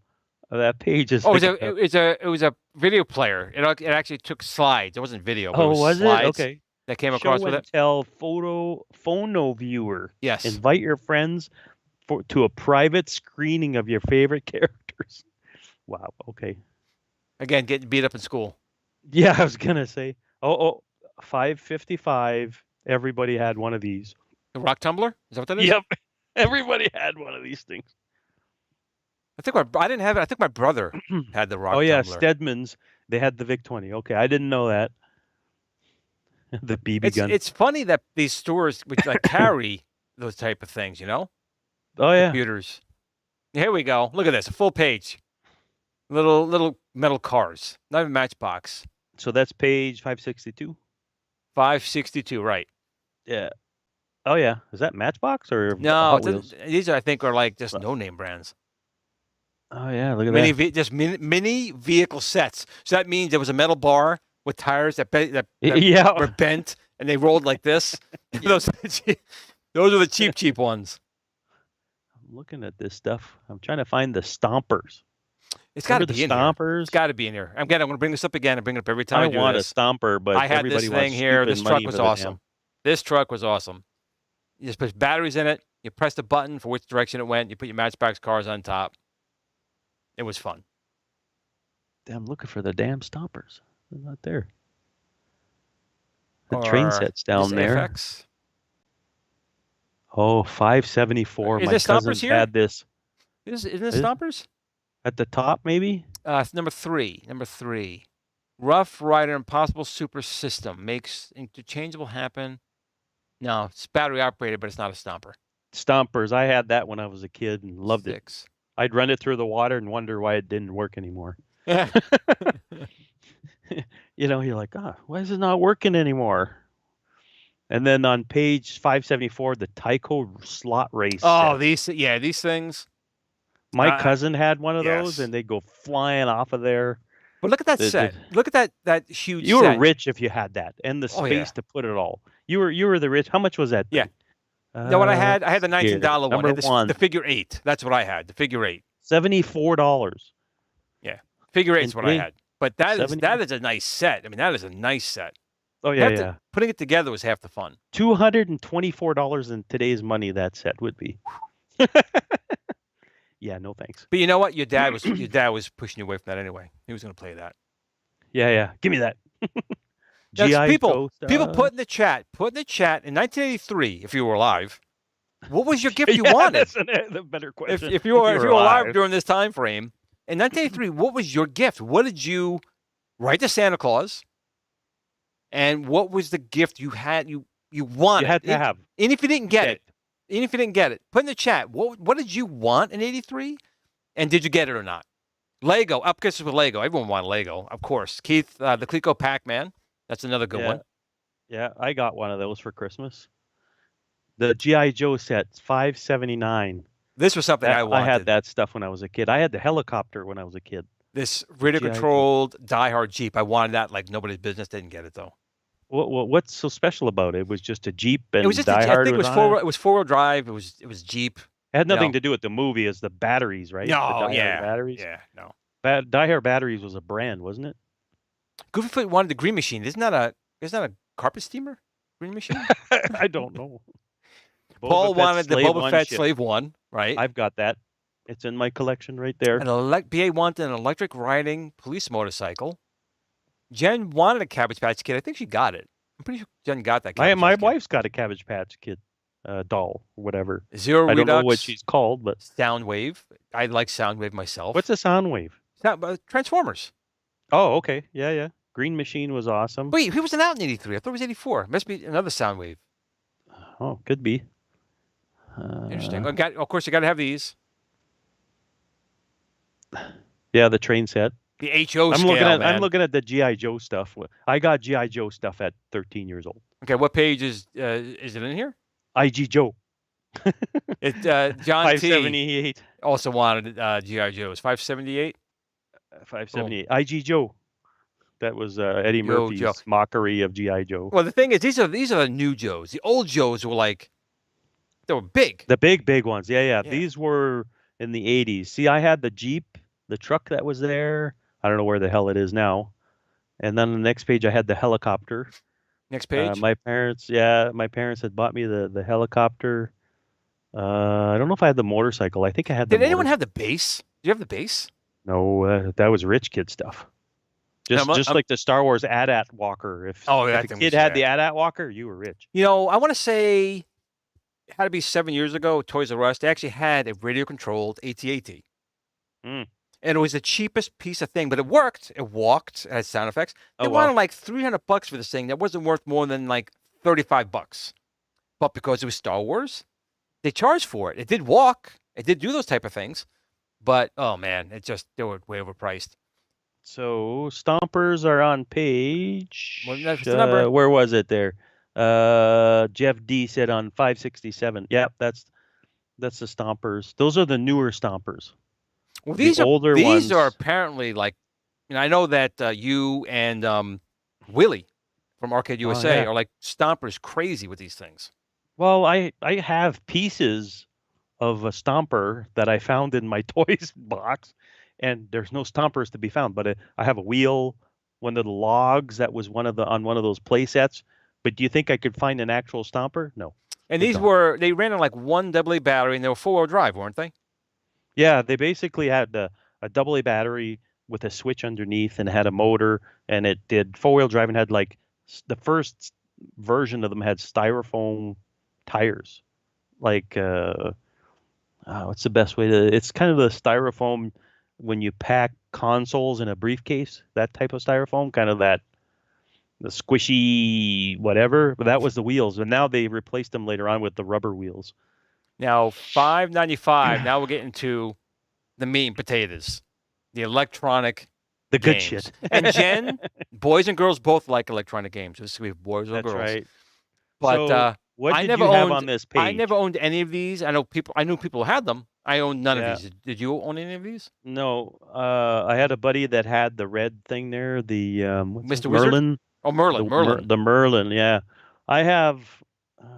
of that page. It was a video player. It actually took slides. It wasn't video. But was it? Okay. That came across with it. Tell phono viewer. Yes. Invite your friends to a private screening of your favorite characters. Wow. Okay. Again, getting beat up in school. Yeah, I was gonna say. 555. Everybody had one of these. The rock tumbler? Is that what that is? Yep. Everybody had one of these things. I didn't have it. I think my brother had the rock tumbler. Oh yeah, Stedman's. They had the VIC 20. Okay, I didn't know that. The BB gun. It's funny that these stores which carry those type of things, you know? Oh yeah. Computers. Here we go. Look at this. A full page. Little metal cars. Not even Matchbox. So that's page 562? 562, right. Yeah. Oh yeah. Is that Matchbox or no? These I think are like just no-name brands. Oh yeah, look at that. Just mini vehicle sets. So that means there was a metal bar with tires that were bent and they rolled like this. those are the cheap ones. I'm looking at this stuff. I'm trying to find the Stompers. It's got to be in Stompers. Here. It's got to be in here. I'm going to bring this up again. I bring it up every time I do want this. a Stomper, but I had this thing here. This truck was awesome. This truck was awesome. You just put batteries in it. You press the button for which direction it went. You put your Matchbox cars on top. It was fun. I'm looking for the damn Stompers. They're not there. The train set's down there. FX? Oh, 574. Is my cousin had this. Isn't it Stompers? At the top, maybe? It's number 3. Number 3. Rough Rider Impossible Super System. Makes interchangeable happen. No, it's battery operated, but it's not a Stomper. Stompers. I had that when I was a kid and loved 6. it. I'd run it through the water and wonder why it didn't work anymore. You know, you're like, why is it not working anymore? And then on page 574, the Tyco slot race. Oh, set. These things. My cousin had one of those, and they go flying off of there. But look at that set. Look at that huge. You were rich if you had that, and the space to put it all. You were the rich. How much was that thing? Yeah. No, what I had the $19 one. The figure 8. That's what I had. The figure 8. $74. Yeah, figure 8 is what I had. But that is a nice set. I mean, that is a nice set. Oh yeah, putting it together was half the fun. $224 in today's money. That set would be. Yeah, no thanks. But you know what? Your dad was pushing you away from that anyway. He was going to play that. Yeah. Give me that. People put in the chat in 1983, if you were alive, what was your gift you wanted? That's the better question. If you were alive during this time frame, in 1983, what was your gift? What did you write to Santa Claus? And what was the gift you had? You you wanted. You had to have. And if you didn't get it, put in the chat, what did you want in 83? And did you get it or not? Lego, upgraders with Lego. Everyone wanted Lego, of course. Keith, the Coleco Pac-Man. That's another good one. Yeah, I got one of those for Christmas. The G.I. Joe set, $5.79. This was something I wanted. I had that stuff when I was a kid. I had the helicopter when I was a kid. This radio-controlled Die-Hard Jeep. I wanted that like nobody's business. Didn't get it, though. What's so special about it? It was just a Jeep and it was just Die-Hard I think it was four-wheel drive. It was Jeep. It had nothing to do with the movie. It's the batteries, right? No, the batteries. Yeah, no. Die-Hard batteries was a brand, wasn't it? Goofy Foot wanted the Green Machine. Isn't that a carpet steamer? Green Machine? I don't know. Paul wanted the Boba Fett Slave 1, right? I've got that. It's in my collection right there. And BA wanted an electric riding police motorcycle. Jen wanted a Cabbage Patch Kid. I think she got it. I'm pretty sure Jen got that. My wife's got a Cabbage Patch Kid doll, or whatever. Zero I Redux. don't know what she's called, but Soundwave. I like Soundwave myself. What's a Soundwave? Transformers. Oh, okay. Yeah. Green Machine was awesome. Wait, he wasn't out in 83. I thought it was 84. Must be another Soundwave. Oh, could be. Interesting. Of course, you got to have these. Yeah, the train set. The HO scale, I'm looking at the G.I. Joe stuff. I got G.I. Joe stuff at 13 years old. Okay, what page is it in here? IG Joe. John 578. T. also wanted G.I. Joe's. 578? 578. IG Joe. That was Eddie Murphy's mockery of G.I. Joe. Well, the thing is, these are the new Joes. The old Joes were they were big. The big ones. Yeah. These were in the 80s. See, I had the Jeep, the truck that was there. I don't know where the hell it is now. And then on the next page, I had the helicopter. Next page? My parents had bought me the helicopter. I don't know if I had the motorcycle. I think I had the Did anyone have the base? Do you have the base? No, that was rich kid stuff. Just like the Star Wars AT-AT walker. If a kid had the AT-AT walker, you were rich. I want to say it had to be 7 years ago, Toys R Us. They actually had a radio-controlled AT-AT. And it was the cheapest piece of thing, but it worked. It walked. It had sound effects. They wanted like $300 for this thing. That wasn't worth more than like $35. But because it was Star Wars, they charged for it. It did walk. It did do those type of things. But, oh, man, they were way overpriced. So, Stompers are on page... What's the number? Where was it there? Jeff D said on 567. Yep, that's the Stompers. Those are the newer Stompers. Well, these are apparently like, I know that you and Willie from Arcade USA are like Stompers crazy with these things. Well, I have pieces of a Stomper that I found in my toys box, and there's no Stompers to be found. But I have a wheel, one of the logs that was on one of those play sets. But do you think I could find an actual Stomper? No. And they ran on like one AA battery, and they were 4-wheel drive, weren't they? Yeah, they basically had a AA battery with a switch underneath and had a motor, and it did 4-wheel drive and had like the first version of them had styrofoam tires. Like, what's the best way to? It's kind of the styrofoam when you pack consoles in a briefcase, that type of styrofoam, kind of the squishy whatever. But that was the wheels, and now they replaced them later on with the rubber wheels. Now, $5.95. Now we're getting to the meat and potatoes, the electronic, the good games. shit. And Jen, boys and girls both like electronic games. Just we have boys or girls. That's right. But so, what did you have on this page? I never owned any of these. I knew people who had them. I owned none of these. Did you own any of these? No. I had a buddy that had the red thing there. The Mr. Merlin. Wizard? Oh, Merlin. The Merlin. Yeah. I have.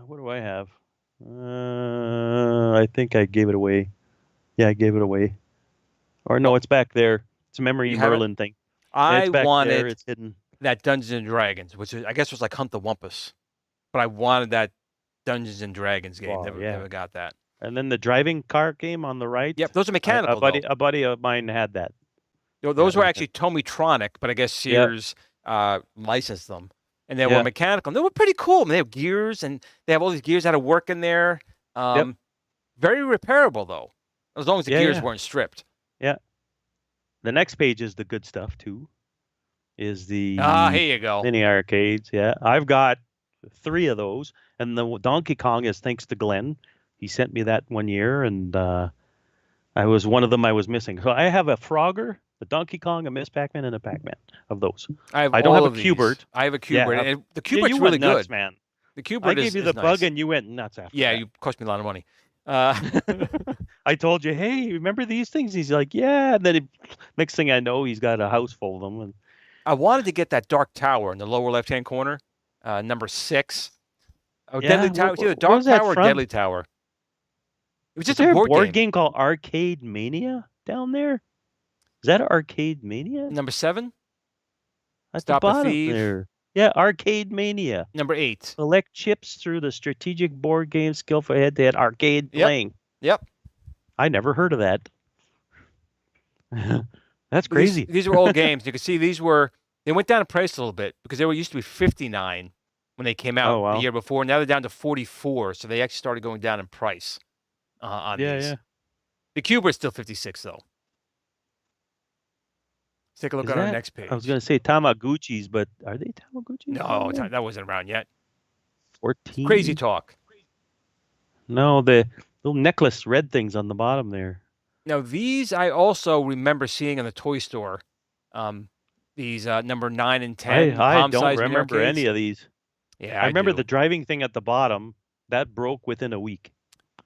What do I have? I think I gave it away. Yeah, I gave it away. Or no, it's back there. It's a memory Merlin thing. I wanted there. It's hidden. That Dungeons and Dragons, which I guess was like Hunt the Wumpus. But I wanted that Dungeons and Dragons game. Never got that. And then the driving car game on the right. Yep, those are mechanical. A buddy of mine had that. Those were actually Tomitronic, but I guess Sears licensed them. And they were mechanical. And they were pretty cool. I mean, they have gears, and they have all these gears that work in there. Very repairable, though, as long as the gears weren't stripped. Yeah. The next page is the good stuff, too. Is the here you go. mini arcades. Yeah. I've got 3 of those, and the Donkey Kong is thanks to Glenn. He sent me that one year, and I was one of them I was missing. So I have a Frogger, a Donkey Kong, a Miss Pac-Man, and a Pac-Man of those. I don't have a Q*bert. I have a Q*bert. Yeah, and the Q*bert's you really went nuts, good, man. The Q*bert I gave you the nice. bug, and you went nuts after. Yeah, that. you cost me a lot of money. I told you, hey, remember these things? He's like, yeah. And then next thing I know, he's got a house full of them. And I wanted to get that Dark Tower in the lower left-hand corner, number 6. Oh, Yeah, Deadly Tower. It's either Dark Tower or Deadly Tower. It was just Is there a board game called Arcade Mania down there? Is that Arcade Mania? Number 7? At Stop the bottom a Thief. there. Yeah, Arcade Mania. Number 8. Select chips through the strategic board game skill for head-to-head arcade playing. Yep. I never heard of that. That's crazy. These were old games. You can see they went down in price a little bit because they used to be $59 when they came out the year before. Now they're down to $44, so they actually started going down in price on these. Yeah. The Q*bert's still $56 though. Let's take a look at our next page. I was going to say Tamagotchis, but are they Tamagotchis? No, that wasn't around yet. 14. Crazy talk. No, the little necklace red things on the bottom there. Now, these I also remember seeing in the toy store. These number 9 and 10. I don't remember any of these. Yeah, I remember the driving thing at the bottom. That broke within a week.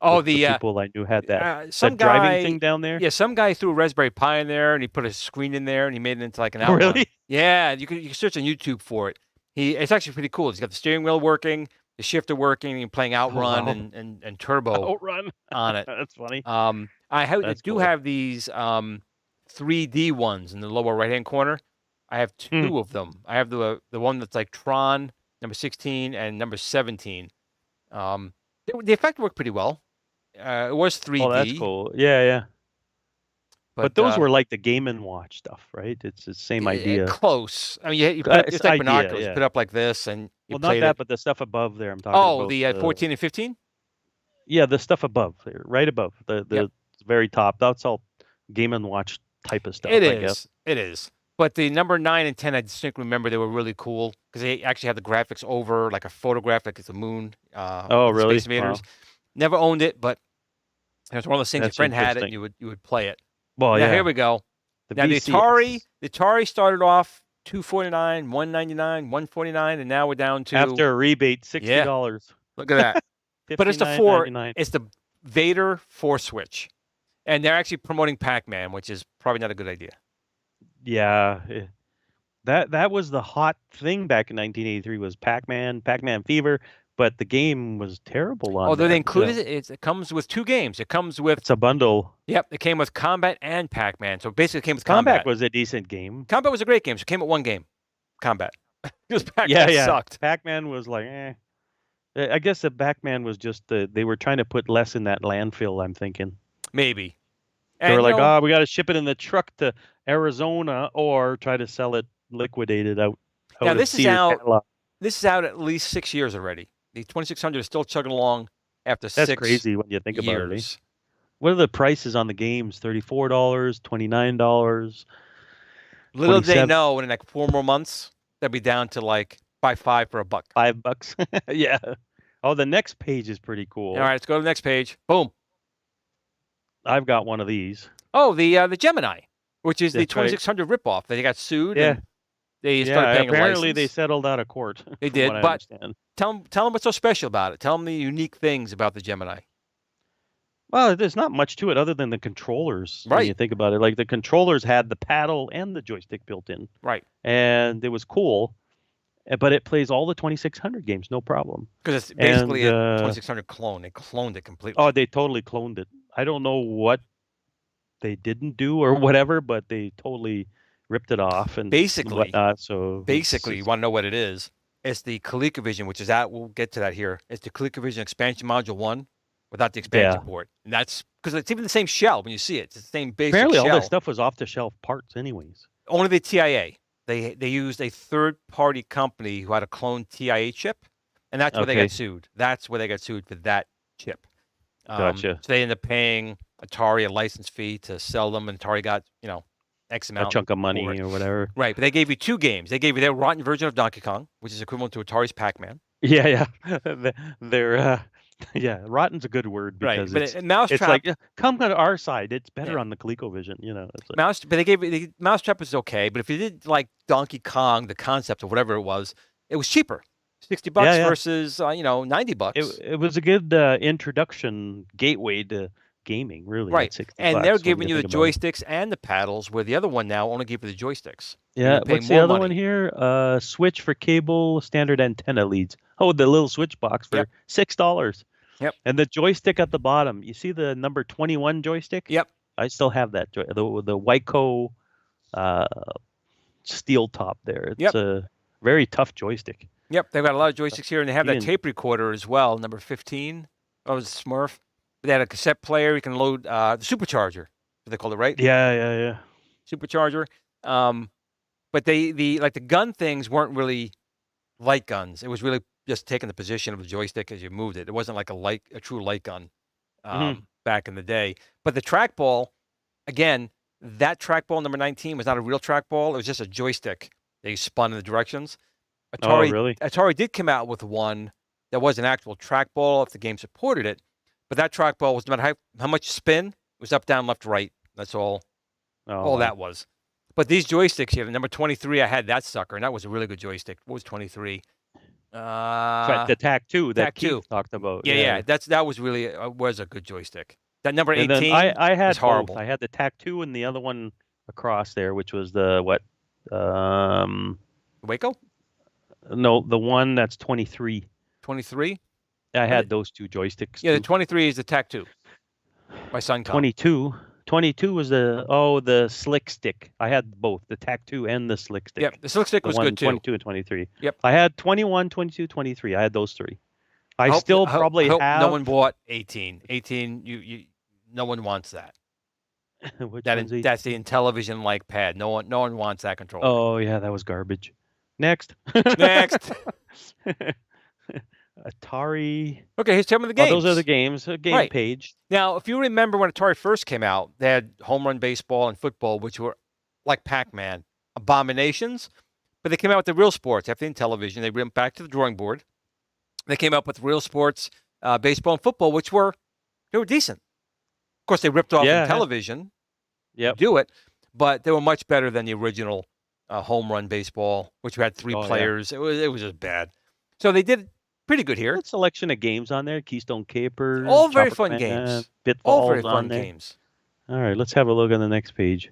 Oh, the people I knew had that. Some driving thing down there? Yeah, some guy threw a Raspberry Pi in there, and he put a screen in there, and he made it into like an outline. Really? Yeah, you can search on YouTube for it. It's actually pretty cool. He's got the steering wheel working, the shifter working, and playing Outrun and Turbo Outrun on it. That's funny. I do have these 3D ones in the lower right-hand corner. I have 2 of them. I have the one that's like Tron, number 16, and number 17. The effect worked pretty well. It was 3D. Oh, that's cool. Yeah. But those were like the Game & Watch stuff, right? It's the same idea. Close. I mean, you put up, it's like binoculars. Yeah. Put up like this, and not that, but the stuff above there. I'm talking about. The 14 and 15. Yeah, the stuff above there, right above the very top. That's all Game & Watch type of stuff. It is. But the number 9 and 10, I distinctly remember they were really cool because they actually had the graphics over like a photograph, like it's a moon. Really? Space Invaders. Wow. Never owned it, but it was one of those things. Your friend had it, and you would play it. Well, now, here we go. Now the Atari started off $249, $199, $149, and now we're down to after a rebate $60. Yeah. Look at that. But it's it's the Vader 4 switch, and they're actually promoting Pac-Man, which is probably not a good idea. Yeah, that was the hot thing back in 1983 was Pac-Man Fever, but the game was terrible on. Although they included it, it comes with 2 games. It comes with it's a bundle. Yep, it came with Combat and Pac-Man. So basically, it came with Combat was a decent game. Combat was a great game. So it came with 1 game, Combat. Because Pac-Man sucked. Pac-Man was like, I guess the Pac-Man was just they were trying to put less in that landfill. I'm thinking maybe. They were like, we got to ship it in the truck to Arizona or try to sell it liquidated out. Now this is out. This is out at least 6 years already. The 2600 is still chugging along after 6 years. That's crazy when you think about it. What are the prices on the games? $34, $29. Little did they know in like 4 more months they'll be down to like buy 5 for $1. $5. Yeah. Oh, the next page is pretty cool. All right, let's go to the next page. Boom. I've got one of these. Oh, the Gemini, which is the 2600 ripoff. They got sued. Yeah. And they started paying apparently a license. they settled out of court. They did, but tell them what's so special about it. Tell them the unique things about the Gemini. Well, there's not much to it other than the controllers. Right. When you think about it, like the controllers had the paddle and the joystick built in. Right. And it was cool, but it plays all the 2600 games, no problem. Because it's basically a 2600 clone. They cloned it completely. Oh, they totally cloned it. I don't know what they didn't do or whatever, but they totally ripped it off and whatnot. So basically, you want to know what it is? It's the ColecoVision, which is out. We'll get to that here. It's the ColecoVision Expansion Module 1 without the expansion board. And that's because it's even the same shell when you see it. It's the same basic apparently shell. All that stuff was off-the-shelf parts anyways. Only the TIA. They used a third-party company who had a clone TIA chip, and that's where they got sued. That's where they got sued for that chip. Gotcha. So they ended up paying Atari a license fee to sell them, and Atari got, X amount. A chunk of money or whatever. Right, but they gave you 2 games. They gave you their rotten version of Donkey Kong, which is equivalent to Atari's Pac-Man. Yeah, yeah. They're yeah, rotten's a good word Right, because but it's Mousetrap, like come to our side. It's yeah, better on the ColecoVision, It's like, Mouse, but Mousetrap was okay. But if you did like Donkey Kong, the concept or whatever it was cheaper, yeah, $60 yeah. versus $90. It was a good introduction gateway to gaming, really, Right, at 60 and they're bucks when giving you you the think about it. joysticks and the paddles, where the other one now only gave you the joysticks. So Yeah, you're paying what's the more other one money. here? Switch for cable standard antenna leads. Oh, the little switch box for Yep, $6. yep, And the joystick at the bottom. You see the number 21 joystick? yep, I still have that the Wyco uh, steel top there. It's yep, a very tough joystick. yep. They've got a lot of joysticks here, and they have that Even tape recorder as well, number 15. Oh, it's Smurf. They had a cassette player. You can load the supercharger. They call it, right? yeah, yeah, yeah. Supercharger. Um, but the gun things weren't really light guns. It was really just taking the position of the joystick as you moved it. It wasn't like a true light gun Hmm. back in the day. But the trackball, again, that trackball number 19 was not a real trackball. It was just a joystick that you spun in the directions. Oh, Atari really? Atari did come out with one that was an actual trackball if the game supported it. But that trackball was no matter how much you spin, it was up, down, left, right. That's all Oh, wow. that was. But these joysticks here, the number 23, I had that sucker, and that was a really good joystick. What was 23? The TAC-2 that TAC Keith 2. talked about. Yeah. That was really was a good joystick. That number And then 18 I was had both. horrible. I had the TAC-2 and the other one across there, which was the what? Waco No, the one that's 23. 23. I had those two joysticks Yeah, the too. 23 is the TAC 2 by Suncom. 22 was the slick stick. I had both, the TAC-2 and the slick stick. Yep, the slick stick was good too. 22 and 23. Yep. I had 21, 22, 23. I had those three. I hope, still I hope- probably I hope have. no one bought 18. 18, you no one wants that. Which one's 18? That's the Intellivision like pad. No one wants that controller. Oh yeah, that was garbage. Next. Next. Atari. Okay, here's some of the games. Those are the games. A game Right. page. Now, if you remember when Atari first came out, they had home run baseball and football, which were like Pac-Man, abominations. But they came out with the real sports after Intellivision. They went back to the drawing board. They came up with real sports, baseball and football, which were decent. Of course, they ripped off Intellivision. Yep. Do it, but they were much better than the original home run baseball, which had three players. Yeah. It was just bad. So they did pretty good here. A selection of games on there. Keystone Capers. All very fun games. Pitfalls. All very fun games. All right, let's have a look on the next page.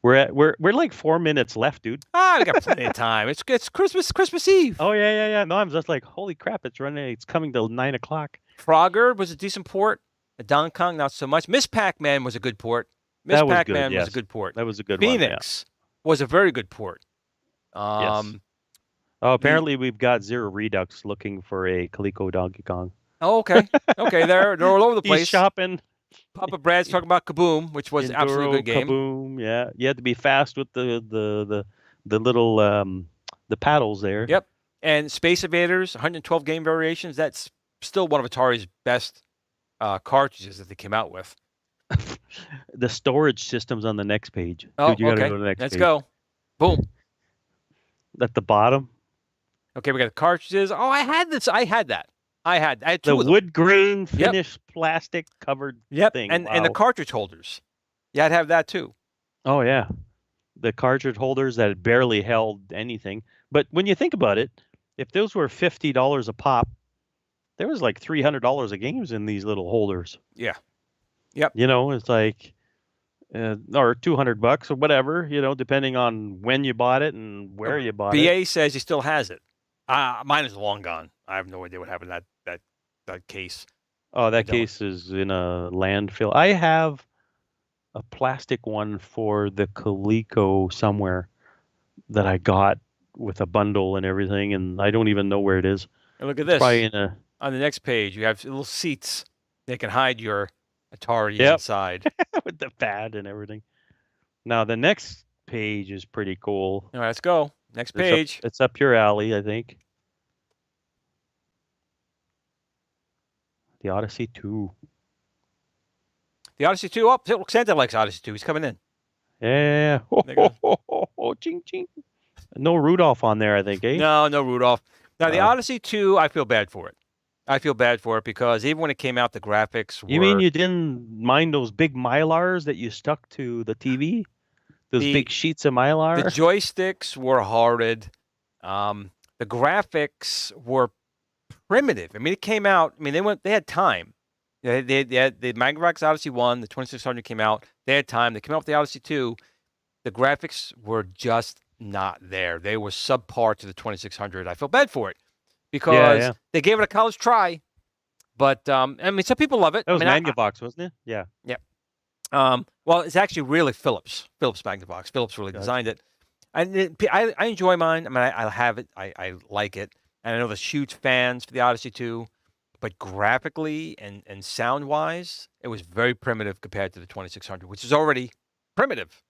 We're like 4 minutes left, dude. We got plenty of time. It's Christmas Eve. Oh yeah. No, I'm just like, holy crap! It's coming till 9 o'clock. Frogger was a decent port. Donkey Kong, not so much. Miss Pac-Man was a good port. Miss Pac-Man was a good port. That was a good Phoenix was a very good port. Yes. Oh, apparently we've got Zero Redux looking for a Coleco Donkey Kong. Oh, okay. Okay, they're all over the place. He's shopping. Papa Brad's talking about Kaboom, which was absolutely a good game. Kaboom, yeah. You had to be fast with the little the paddles there. Yep. And Space Invaders, 112 game variations. That's still one of Atari's best cartridges that they came out with. The storage system's on the next page. Oh, Dude, you gotta go to the next Let's page. go. Boom. At the bottom. Okay, we got the cartridges. Oh, I had this. I had that. I had the wood grain finished plastic covered thing. And the cartridge holders. Yeah, I'd have that too. Oh yeah. The cartridge holders that barely held anything. But when you think about it, if those were $50 a pop, there was like $300 of games in these little holders. Yeah. Yep. It's like or $200 or whatever, depending on when you bought it and where you bought it. BA says he still has it. Mine is long gone. I have no idea what happened to that case. Oh, that case is in a landfill. I have a plastic one for the Coleco somewhere that I got with a bundle and everything, and I don't even know where it is. And look at this. Probably on the next page, you have little seats. They can hide your Atari inside. with the pad and everything. Now, the next page is pretty cool. All right, let's go. Next page. It's up your alley, I think. The Odyssey 2. The Odyssey 2. Oh, Santa likes Odyssey 2. He's coming in. Yeah. Ching, ching. No Rudolph on there, I think, eh? No Rudolph. Now, the Odyssey 2, I feel bad for it. I feel bad for it because even when it came out, the graphics were... You mean you didn't mind those big Mylars that you stuck to the TV? Those big sheets of Mylar? The joysticks were horrid. The graphics were primitive. I mean, it came out... I mean, they had time. They had the Magnavox Odyssey 1, the 2600 came out. They had time. They came out with the Odyssey 2. The graphics were just not there. They were subpar to the 2600. I feel bad for it because they gave it a college try. But, I mean, some people love it. That was Magnavox, wasn't it? Yeah. Yeah. Well, it's actually really Philips Magnavox. Philips really designed it. And I enjoy mine. I mean, I have it. I like it. And I know there's huge fans for the Odyssey 2. But graphically and sound-wise, it was very primitive compared to the 2600, which is already primitive.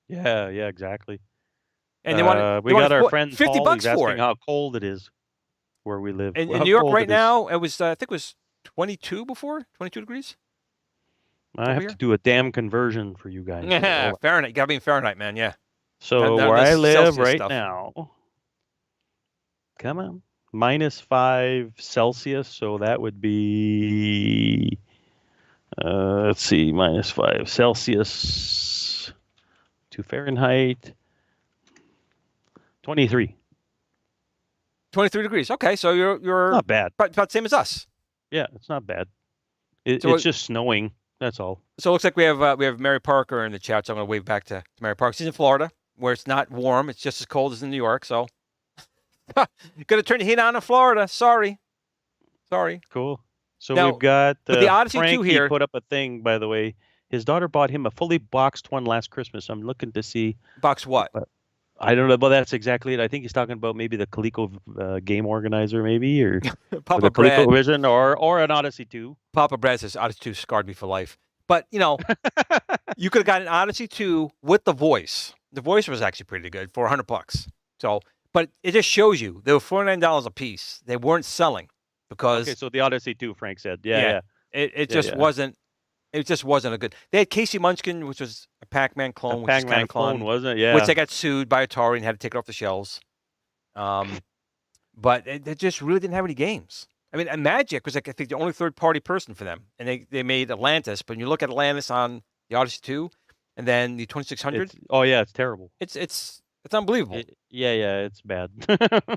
Yeah, exactly. And we got our friend $50 Paul. He's for asking how cold it is where we live. In New York right now, it was I think it was 22 before, 22 degrees. I have to do a damn conversion for you guys. Yeah, Fahrenheit. You got to be in Fahrenheit, man. Yeah. So where I live right now, come on, -5 Celsius. So that would be, let's see, -5 Celsius to Fahrenheit, 23. 23 degrees. Okay, so you're not bad. About the same as us. Yeah, it's not bad. It's just snowing. That's all. So it looks like we have Mary Parker in the chat. So I'm going to wave back to Mary Parker. She's in Florida, where it's not warm. It's just as cold as in New York. So you're going to turn the heat on in Florida. Sorry. Cool. So now, we've got the Odyssey Frankie 2 here. Put up a thing, by the way. His daughter bought him a fully boxed one last Christmas. I'm looking to see. Box what? I don't know. Well, that's exactly it. I think he's talking about maybe the Coleco game organizer, maybe, or Papa the Coleco Vision, or an Odyssey 2. Papa Brad says Odyssey 2 scarred me for life. But, you know, you could have gotten an Odyssey 2 with the voice. The voice was actually pretty good for $100. So, but it just shows you they were $49 a piece. They weren't selling because. Okay, so the Odyssey 2, Frank said, yeah. It just wasn't. It just wasn't a good. They had Casey Munchkin, which was a Pac-Man clone, which is kind of fun, wasn't it? Yeah. Which they got sued by Atari and had to take it off the shelves. But they just really didn't have any games. I mean, Magic was like I think the only third-party person for them, and they made Atlantis. But when you look at Atlantis on the Odyssey 2, and then the 2600. It's terrible. It's unbelievable. It's bad.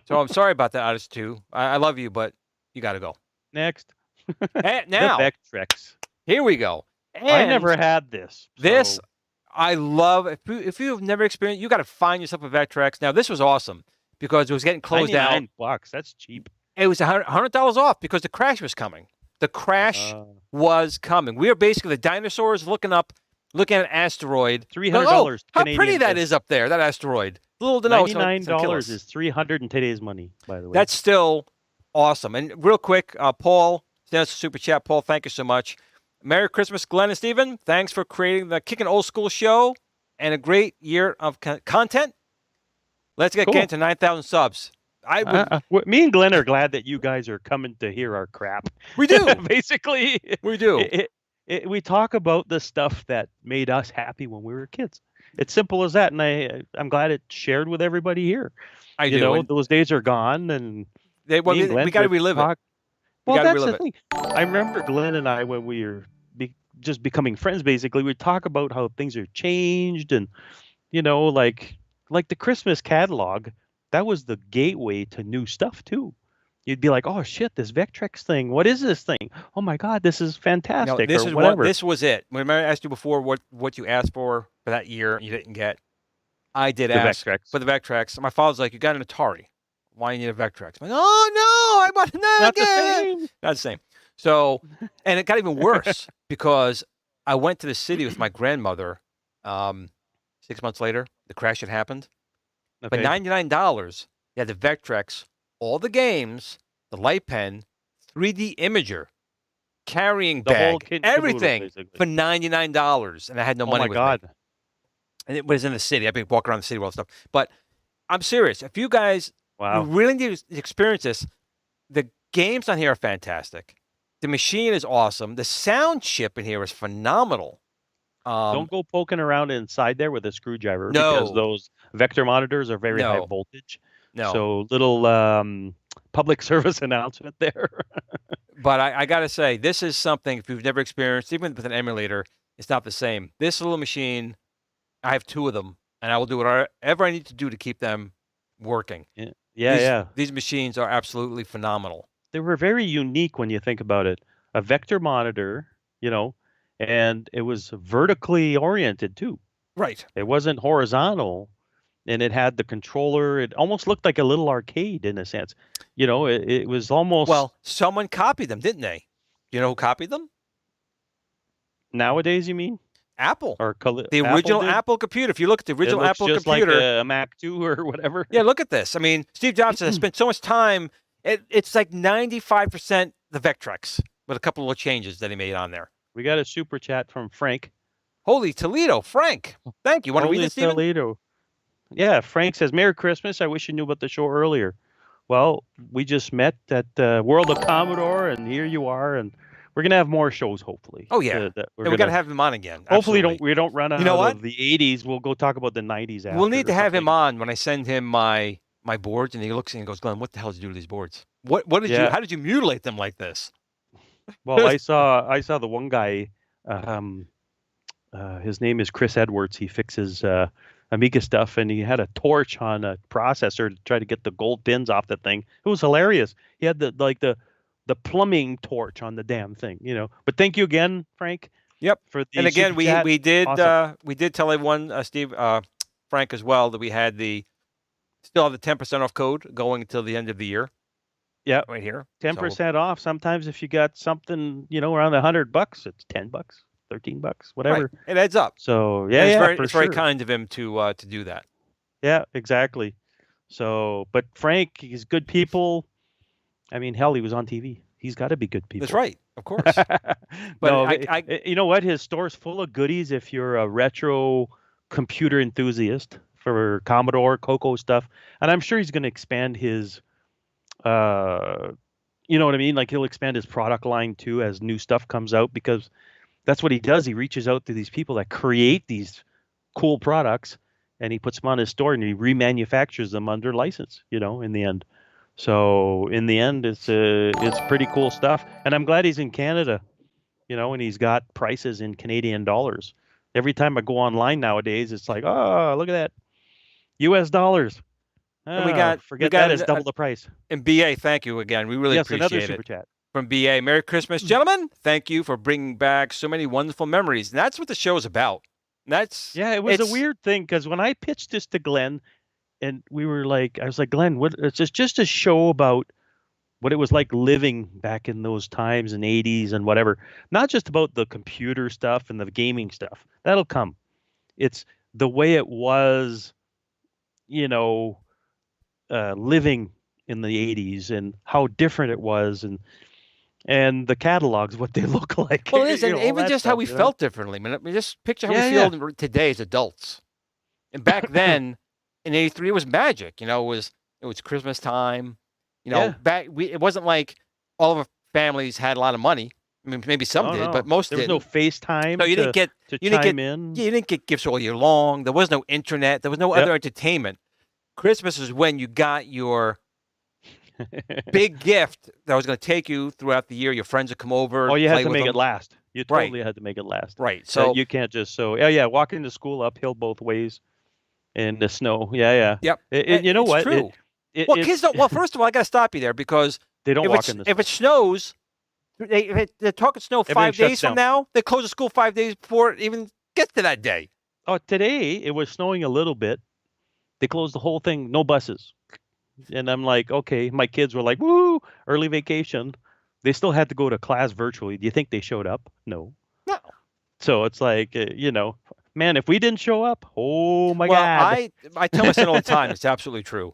So I'm sorry about that, Odyssey 2. I love you, but you got to go. Next. Now, the Vectrex. Here we go. And I never had this. This I love. If you've never experienced, you got to find yourself a Vectrex. Now this was awesome because it was getting closed out. $99. That's cheap. It was $100 off because the crash was coming. The crash was coming. We are basically the dinosaurs looking at an asteroid. $300. How pretty that is up there, that asteroid. Little to know. $99 is $300 in today's money, by the way. That's still awesome. And real quick, Paul, send us a super chat. Paul, thank you so much. Merry Christmas, Glenn and Steven. Thanks for creating the Kickin' Old School show and a great year of content. Let's get to 9,000 subs. Me and Glenn are glad that you guys are coming to hear our crap. We do. Basically. We do. We talk about the stuff that made us happy when we were kids. It's simple as that. And I'm glad it's shared with everybody here. You know, those days are gone. And we got to relive it. Well, that's the thing. I remember Glenn and I, when we were just becoming friends, basically, we'd talk about how things are changed and, like the Christmas catalog, that was the gateway to new stuff, too. You'd be like, oh, shit, this Vectrex thing. What is this thing? Oh, my God, this is fantastic. This was it. Remember I asked you before what you asked for that year and you didn't get? I did ask for the Vectrex. My father's like, you got an Atari. Why do you need a Vectrex? I'm like, oh, no, I bought not the same. Not the same. So, and it got even worse because I went to the city with my grandmother 6 months later. The crash had happened. Okay. But $99, you had the Vectrex, all the games, the light pen, 3D imager, carrying bag, everything for $99. And I had no money with me. And it was in the city. I've been walking around the city with all stuff. But I'm serious. If you guys... Wow. You really need to experience this. The games on here are fantastic. The machine is awesome. The sound chip in here is phenomenal. Don't go poking around inside there with a screwdriver because those vector monitors are very high voltage. No. So little public service announcement there. But I got to say, this is something, if you've never experienced, even with an emulator, it's not the same. This little machine, I have 2 of them, and I will do whatever I need to do to keep them working. Yeah. These machines are absolutely phenomenal. They were very unique when you think about it. A vector monitor, and it was vertically oriented too. Right. It wasn't horizontal, and it had the controller. It almost looked like a little arcade in a sense. It was almost. Well, someone copied them, didn't they? You know who copied them? Nowadays, you mean? Apple. Or the original Apple computer. If you look at the original Apple just computer, like a Mac 2 or whatever. Yeah, look at this. I mean, Steve Jobs has spent so much time. It's like 95% the Vectrex with a couple of changes that he made on there. We got a super chat from Frank. Holy Toledo, Frank. Thank you. Want to read this, Steven? Toledo. Yeah, Frank says, Merry Christmas. I wish you knew about the show earlier. Well, we just met at World of Commodore, and here you are, and we're going to have more shows, hopefully. Oh, yeah. We got to have him on again. Hopefully we don't run out of the 80s. We'll go talk about the 90s after. We'll need to have him on when I send him my boards, and he looks and goes, Glenn, what the hell did you do to these boards? How did you mutilate them like this? Well, I saw the one guy, his name is Chris Edwards. He fixes Amiga stuff, and he had a torch on a processor to try to get the gold pins off the thing. It was hilarious. He had the plumbing torch on the damn thing, But thank you again, Frank. Yep. And again, we did awesome. We did tell everyone, Steve, Frank as well, that we had still have the 10% off code going until the end of the year. Yeah, right here, 10% off. Sometimes if you got something, around $100, it's $10, $13, whatever. Right. It adds up. So it's very kind of him to do that. Yeah, exactly. So, but Frank, he's good people. I mean, hell, he was on TV. He's got to be good people. That's right, of course. But you know what? His store's full of goodies if you're a retro computer enthusiast for Commodore, Coco stuff. And I'm sure he's going to expand his, you know what I mean? Like he'll expand his product line too as new stuff comes out, because that's what he does. He reaches out to these people that create these cool products, and he puts them on his store and he remanufactures them under license, in the end. So in the end, it's pretty cool stuff. And I'm glad he's in Canada, and he's got prices in Canadian dollars. Every time I go online nowadays, it's like, oh, look at that. US dollars. And we got that is double the price. And BA, thank you again. We really appreciate another it. super chat. From BA, Merry Christmas, gentlemen. Thank you for bringing back so many wonderful memories. And that's what the show is about. It was a weird thing, because when I pitched this to Glenn, and I was like, Glenn, it's just a show about what it was like living back in those times in the 80s and whatever. Not just about the computer stuff and the gaming stuff. That'll come. It's the way it was, living in the 80s and how different it was, and the catalogs, what they look like. Well, it is, and even just how we felt differently. I mean, just picture how we feel today as adults. And back then, in '83, it was magic. It was Christmas time. It wasn't like all of our families had a lot of money. I mean, maybe some did, but most didn't. There was no FaceTime. No, you didn't get in. You didn't get gifts all year long. There was no internet. There was no other entertainment. Christmas is when you got your big gift that was going to take you throughout the year. Your friends would come over. Oh, you had to make it last. You totally had to make it last. Right. So you can't just walking to school uphill both ways in the snow. Yep. You know what? True. Kids don't. Well, first of all, I got to stop you there, because they don't walk in the snow. If it snows, they're talking snow 5 days from now. They close the school 5 days before it even gets to that day. Oh, today it was snowing a little bit. They closed the whole thing. No buses. And I'm like, okay, my kids were like, woo, early vacation. They still had to go to class virtually. Do you think they showed up? No. So it's like, man, if we didn't show up, oh my God. I tell my son all the time, it's absolutely true.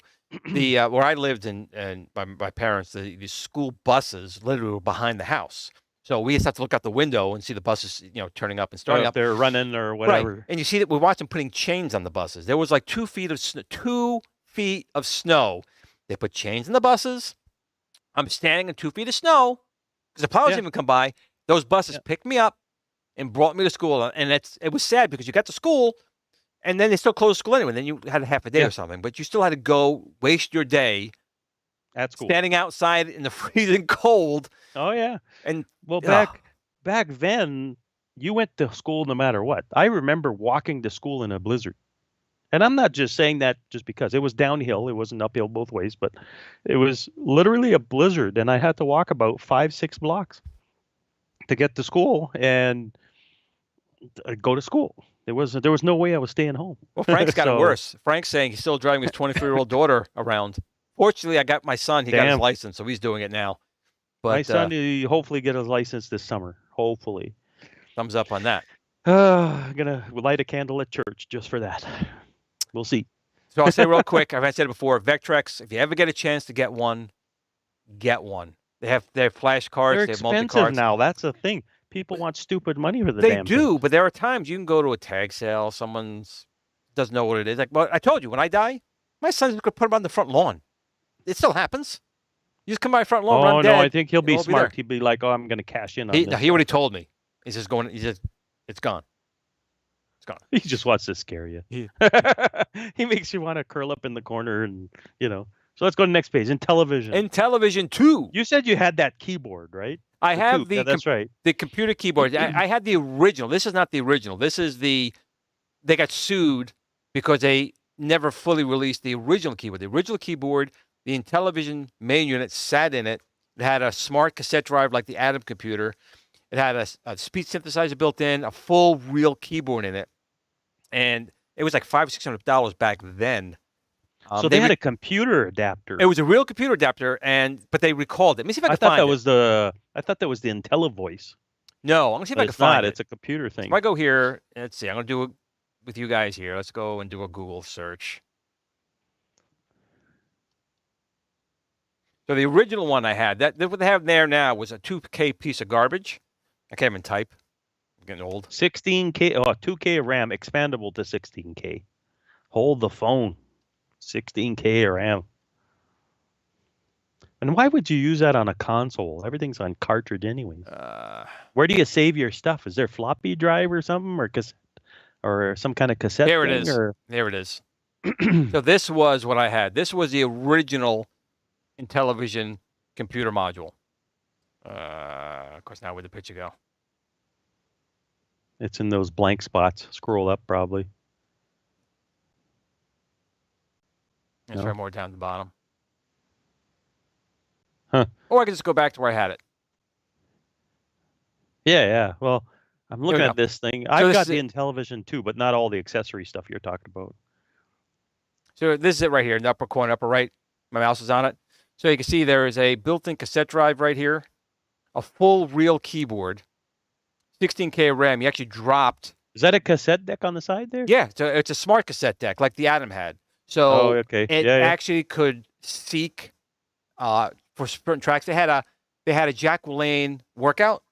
Where I lived and my parents, the school buses literally were behind the house. So we just have to look out the window and see the buses, turning up and starting up. They're running or whatever. Right. And you see that we watch them putting chains on the buses. There was like 2 feet of snow. 2 feet of snow. They put chains in the buses. I'm standing in 2 feet of snow because the plows didn't even come by. Those buses picked me up and brought me to school. And it was sad because you got to school and then they still closed school anyway. Then you had a half a day or something, but you still had to go waste your day At school. standing outside in the freezing cold. Oh yeah. And well, back then, you went to school no matter what. I remember walking to school in a blizzard. And I'm not just saying that just because it was downhill. It wasn't uphill both ways, but it was literally a blizzard. And I had to walk about 5-6 blocks to get to school and go to school. There was no way I was staying home. Well, Frank's got it worse. Frank's saying he's still driving his 23-year-old daughter around. Fortunately, I got my son. He got his license, so he's doing it now. But my son will hopefully get his license this summer. Hopefully. Thumbs up on that. I'm going to light a candle at church just for that. We'll see. So I'll say real quick, I've said it before, Vectrex, if you ever get a chance to get one, get one. They have flash cards. They're they have expensive multi-cards. now. That's the thing. People want stupid money for the They damn do, thing. but there are times you can go to a tag sale. Someone's doesn't know what it is. Like, well, I told you, when I die, my son's going to put them on the front lawn. It still happens. You just come by the front lawn. Oh, I'm no, dead, I think he'll be smart. Be He'd be like, oh, I'm going to cash in on this. this. He already told me. He's just going, it's gone. It's gone. He just wants to scare you. He makes you want to curl up in the corner and, So let's go to the next page. In television. In television, too. You said you had that keyboard, right? I have that's right. The computer keyboard. I had the original. This is not the original. This is they got sued because they never fully released the original keyboard. The original keyboard, the Intellivision main unit sat in it. It had a smart cassette drive like the Atom computer. It had a speech synthesizer built in, a full real keyboard in it. And it was like $500-$600 back then. So they had a computer adapter. It was a real computer adapter, but they recalled it. Let me see if I can find it. I thought that was the IntelliVoice. No, I'm going to see if I can find it. It's a computer thing. If I go here, let's see. I'm going to do it with you guys here. Let's go and do a Google search. So the original one I had, what they have there now was a 2K piece of garbage. I can't even type. I'm getting old. 16K, 2K RAM, expandable to 16K. Hold the phone. 16K RAM. And why would you use that on a console? Everything's on cartridge anyways. Where do you save your stuff? Is there floppy drive or something, or some kind of cassette? There it is. There it is. So this was what I had. This was the original Intellivision computer module. Of course, now where'd the picture go? It's in those blank spots. Scroll up, probably. Let's try more down the bottom. Huh. Or I can just go back to where I had it. Yeah. Well, I'm looking at this thing. I've got the Intellivision too, but not all the accessory stuff you're talking about. So this is it right here in the upper corner, upper right. My mouse is on it. So you can see there is a built-in cassette drive right here, a full real keyboard, 16K RAM. You actually dropped. Is that a cassette deck on the side there? Yeah, it's a smart cassette deck like the Atom had. So it actually could seek for certain tracks. They had a Jack LaLanne workout.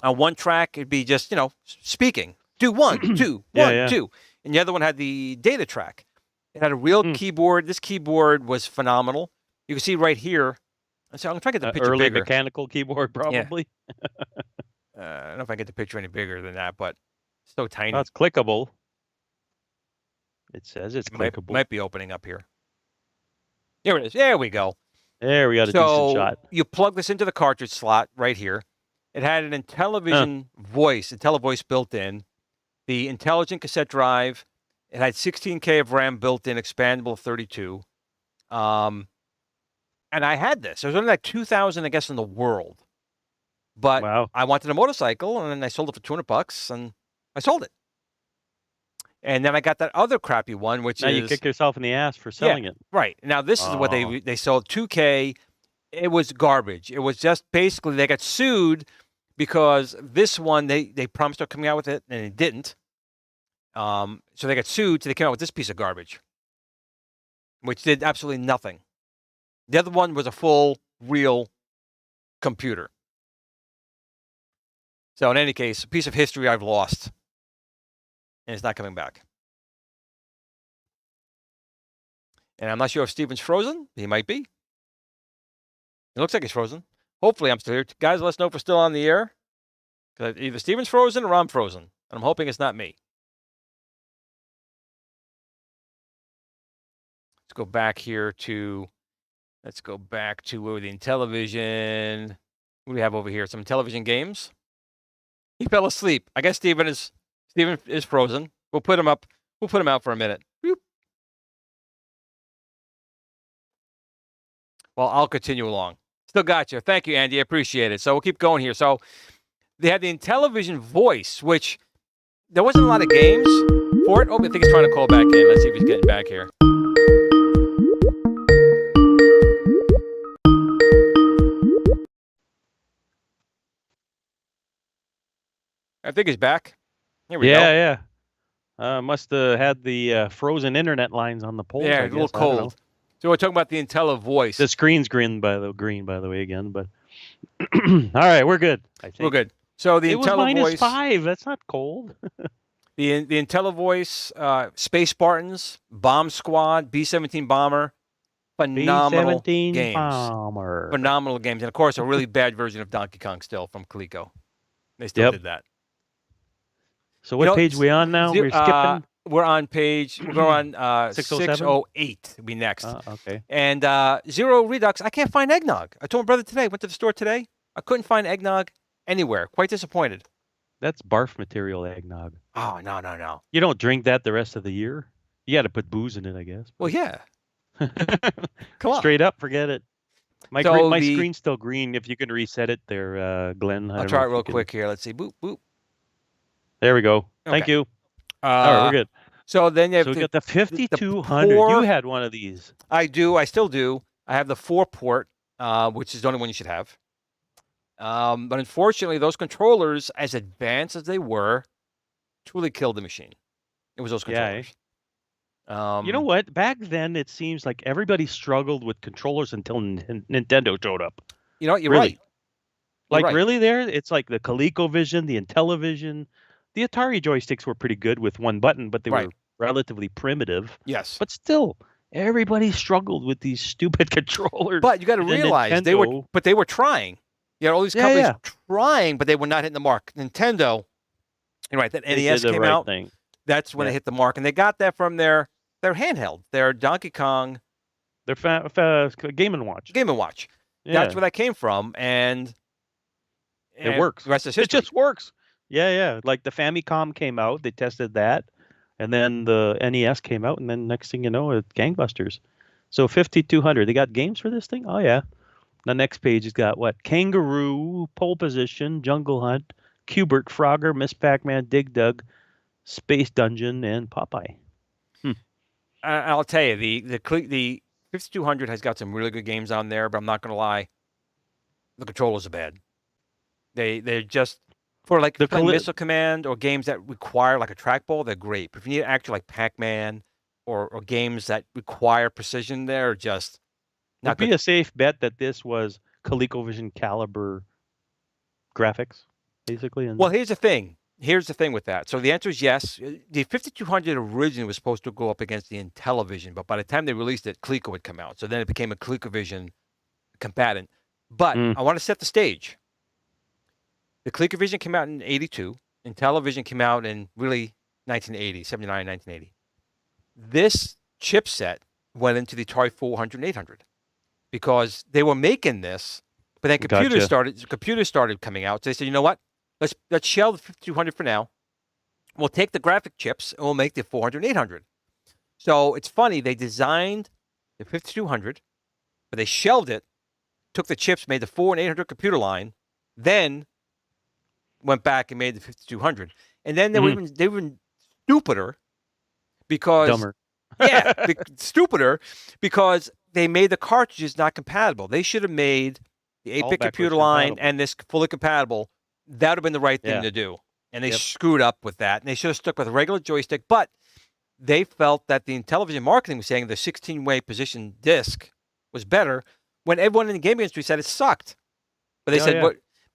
On one track, it'd be just speaking. Do 1, 2, 1, 2, and the other one had the data track. It had a real keyboard. This keyboard was phenomenal. You can see right here. So I'm trying to get the picture early bigger. Mechanical keyboard, probably. Yeah. I don't know if I can get the picture any bigger than that, but it's so tiny. Oh, it's clickable. It says it's clickable. Might be opening up here. There it is. There we go. There we got a decent shot. You plug this into the cartridge slot right here. It had an Intellivision voice, IntelliVoice built in, the intelligent cassette drive. It had 16K of RAM built in, expandable of 32. And I had this. There was only like 2,000, I guess, in the world. But I wanted a motorcycle, and then I sold it for $200, and I sold it. And then I got that other crappy one, which now you kicked yourself in the ass for selling it. Right. Now, this is what they sold, 2K. It was garbage. It was just basically they got sued because this one, they promised they're coming out with it, and it didn't. So they got sued, so they came out with this piece of garbage, which did absolutely nothing. The other one was a full, real computer. So in any case, a piece of history I've lost, and it's not coming back. And I'm not sure if Steven's frozen. He might be. It looks like he's frozen. Hopefully I'm still here. Guys, let us know if we're still on the air. Because either Steven's frozen or I'm frozen. And I'm hoping it's not me. Let's go back here to Let's go back to the Intellivision. What do we have over here? Some television games. He fell asleep. I guess Steven is frozen. We'll put him up. We'll put him out for a minute. Boop. Well, I'll continue along. Still got you. Thank you, Andy. I appreciate it. So we'll keep going here. So they had the Intellivision Voice, which there wasn't a lot of games for it. Oh, I think he's trying to call back in. Let's see if he's getting back here. I think he's back. Here we go. Yeah. Must have had the frozen internet lines on the poles. Yeah, a little cold. So we're talking about the IntelliVoice. The screen's green, by the way, again. But all right, we're good. I think we're good. So the IntelliVoice was -5. That's not cold. the IntelliVoice, Space Spartans, Bomb Squad, B-17 Bomber, phenomenal B-17 games. Bomber. Phenomenal games, and of course a really bad version of Donkey Kong still from Coleco. They still did that. So what page are we on now? We're skipping. We're on 608. Will be next. Okay. And Zero Redux. I can't find eggnog. I told my brother today. Went to the store today. I couldn't find eggnog anywhere. Quite disappointed. That's barf material eggnog. Oh no. You don't drink that the rest of the year. You got to put booze in it, I guess. Well, yeah. Come on. Straight up, forget it. My screen's still green. If you can reset it there, Glenn. I'll try it real quick here. Let's see. Boop boop. There we go. Okay. Thank you. All right, we're good. So then you have we got the 5200. You had one of these. I do. I still do. I have the 4-port, which is the only one you should have. But unfortunately, those controllers, as advanced as they were, truly killed the machine. It was those controllers. Yeah. You know what? Back then, it seems like everybody struggled with controllers until Nintendo showed up. You know what? You're right. Really there? It's like the ColecoVision, the Intellivision. The Atari joysticks were pretty good with one button, but they were relatively primitive. Yes. But still, everybody struggled with these stupid controllers. But you got to realize they were trying. You had all these companies trying, but they were not hitting the mark. Nintendo, you're right, that NES came out. That's when they hit the mark, and they got that from their handheld, their Donkey Kong, their Game & Watch. Game & Watch. Yeah. That's where that came from, and it works. The rest is history. It just works. Yeah. Like the Famicom came out, they tested that, and then the NES came out, and then next thing you know, it's gangbusters. So 5200, they got games for this thing? Oh yeah. The next page has got what? Kangaroo, Pole Position, Jungle Hunt, Cubert, Frogger, Miss Pac-Man, Dig Dug, Space Dungeon, and Popeye. I'll tell you, the 5200 has got some really good games on there, but I'm not going to lie, the controllers are bad. They're just for like playing Missile Command or games that require like a trackball. They're great, but if you need actually like Pac-Man or games that require precision, they're just not good. Would be a safe bet that this was ColecoVision caliber graphics, basically. Well, here's the thing. Here's the thing with that. So the answer is yes. The 5200 originally was supposed to go up against the Intellivision, but by the time they released it, Coleco would come out. So then it became a ColecoVision combatant. But I want to set the stage. The ColecoVision came out in 82. Intellivision came out in really 1980, 79, 1980. This chipset went into the Atari 400 and 800 because they were making this, but then computers started coming out. So they said, you know what? Let's shelve the 5200 for now. We'll take the graphic chips and we'll make the 400 and 800. So it's funny, they designed the 5200, but they shelved it, took the chips, made the 400 and 800 computer line, then went back and made the 5200. And then they were even stupider because dumber. Stupider because they made the cartridges not compatible. They should have made the 8-bit computer line and this fully compatible. That would have been the right thing to do. And they screwed up with that. And they should have stuck with a regular joystick. But they felt that the Intellivision marketing was saying the 16-way position disc was better when everyone in the gaming industry said it sucked. But they said,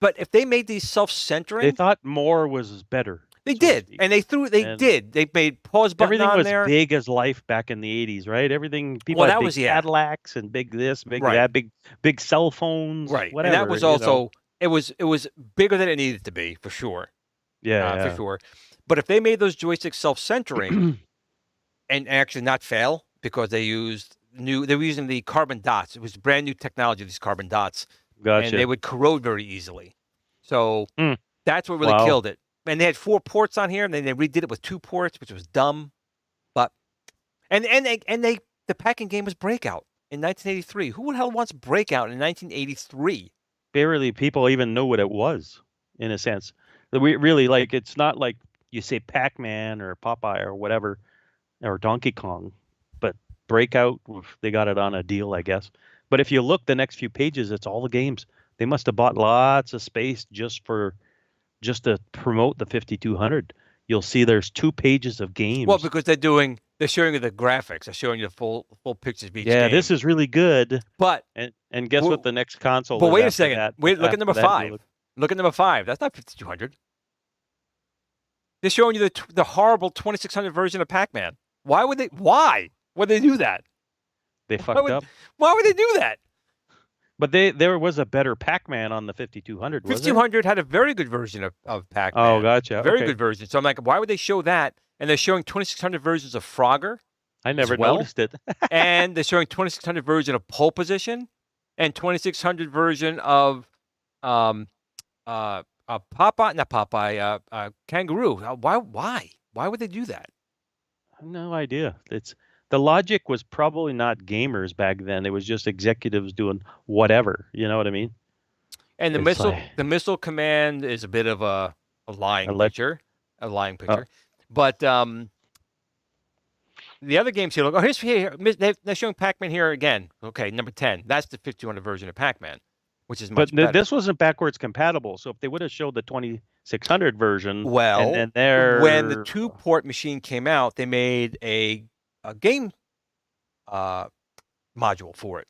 but if they made these self-centering... They thought more was better. They did. And they did. They made pause button on there. Everything was big as life back in the 80s, right? Everything, people had big Cadillacs and big this, big that, big cell phones, whatever. And that was also... It was bigger than it needed to be, for sure. For sure. But if they made those joysticks self-centering and actually not fail because they used new. They were using the carbon dots. It was brand new technology. These carbon dots, Gotcha. and they would corrode very easily. So that's what really Wow. killed it. And they had 4 ports on here, and then they redid it with 2 ports, which was dumb. But the packing game was Breakout in 1983. Who the hell wants Breakout in 1983? Barely people even know what it was, in a sense. We really like. It's not like you say Pac-Man or Popeye or whatever, or Donkey Kong, but Breakout, they got it on a deal, I guess. But if you look the next few pages, it's all the games. They must have bought lots of space just to promote the 5200. You'll see there's 2 pages of games. Well, because they're showing you the graphics. They're showing you the full pictures of each game. Yeah, this is really good. But and guess what the next console is? But wait a after second. that? Look at number 5. Look at number 5. That's not 5200. They're showing you the horrible 2600 version of Pac-Man. Why would they do that? They fucked up. Why would they do that? But there was a better Pac-Man on the 5200, wasn't 5200 had a very good version of Pac-Man. Oh, gotcha. Very good version. So I'm like, why would they show that? And they're showing 2600 versions of Frogger. I never noticed it. And they're showing 2600 version of Pole Position, and 2600 version of Kangaroo. Why would they do that? I have no idea. The logic was probably not gamers back then. It was just executives doing whatever. You know what I mean? And the missile command is a bit of a lying picture. A lying picture. But the other games here, look, they're showing Pac-Man here again. Okay, number 10. That's the 5200 version of Pac-Man, which is much better. But this wasn't backwards compatible. So if they would have showed the 2600 version, when the 2-port machine came out, they made a game module for it.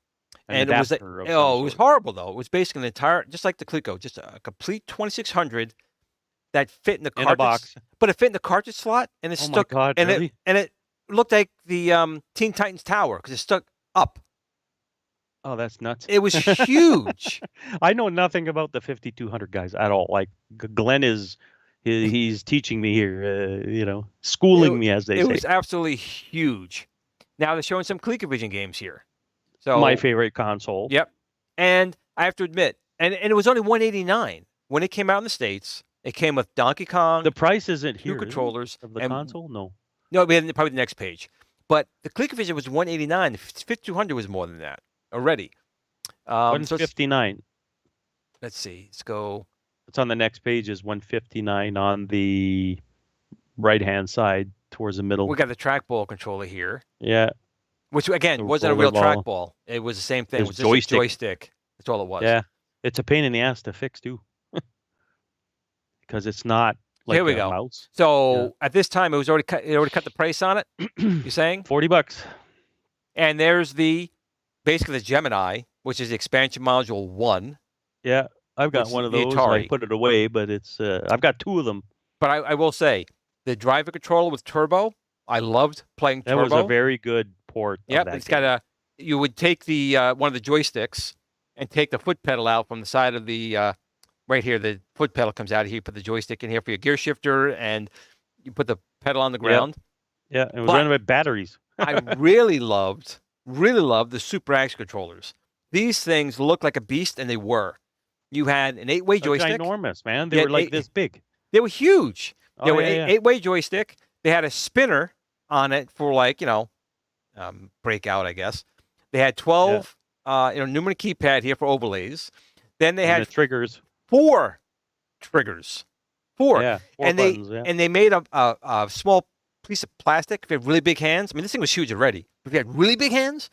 And it was horrible, though. It was basically an entire, just like the Coleco, just a complete 2600 that fit in the cartridge, in a box. But it fit in the cartridge slot, and it stuck. My God, really? It looked like the Teen Titans Tower because it stuck up. Oh, that's nuts! It was huge. I know nothing about the 5200 guys at all. Like Glenn he's teaching me here, schooling me, as they say. It was absolutely huge. Now they're showing some ColecoVision games here. So my favorite console. Yep. And I have to admit, and it was only $189 when it came out in the States. It came with Donkey Kong. The price isn't here. 2 controllers of the console. No, we had probably the next page. But the ColecoVision was $189. The 5200 was more than that already. $159. Let's see. Let's go. It's on the next page. Is $159 on the right-hand side towards the middle. We got the trackball controller here. Yeah. Which again wasn't a real trackball. It was the same thing. It was just a joystick. That's all it was. Yeah. It's a pain in the ass to fix too. Because it's not like here we go. Mouse. So at this time, it already cut the price on it. You're saying $40. And there's basically the Gemini, which is the expansion module 1. Yeah, I've got one of those. I put it away, but it's I've got 2 of them. But I will say the driver controller with turbo, I loved playing turbo. That was a very good port. Yep, it's got you would take the one of the joysticks and take the foot pedal out from the side of the right here. The foot pedal comes out here. You put the joystick in here for your gear shifter, and you put the pedal on the ground. Yeah, it was running with batteries. I really loved the Super Action controllers. These things looked like a beast, and they were. You had an 8-way joystick. Ginormous, man. They were like this big. They were huge. They were an 8-way joystick. They had a spinner on it for breakout, I guess. They had 12 numeric keypad here for overlays. Then they had the triggers. 4 triggers. 4. Yeah, 4 and buttons, and they made a small piece of plastic. If you had really big hands, I mean, this thing was huge already. If you had really big hands,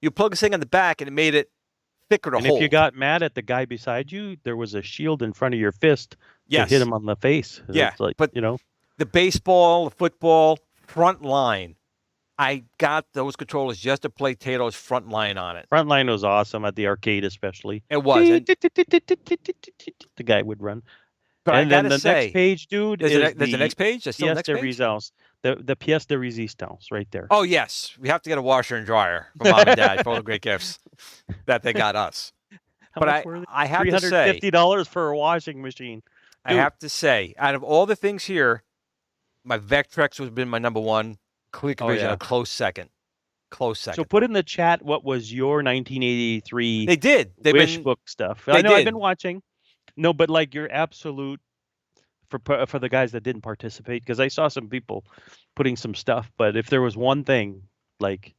you plug this thing on the back, and it made it thicker to hold. And if you got mad at the guy beside you, there was a shield in front of your fist to hit him on the face. Yeah, but the baseball, the football, front line. I got those controllers just to play Tato's front line on it. Front line was awesome at the arcade, especially. It was. The guy would run. But and then the next page, dude, there's the next page? There's still the next page? Resistance. The pièce de résistance right there. Oh, yes. We have to get a washer and dryer for Mom and Dad for all the great gifts that they got us. But I have to say, $350 for a washing machine. Dude. I have to say, out of all the things here, my Vectrex would have been my number one. ColecoVision a close second. Close second. So put in the chat what was your 1983 They did. Wish Book stuff. They I know did. I've been watching. No, but like your absolute for the guys that didn't participate, because I saw some people putting some stuff, but if there was one thing, like,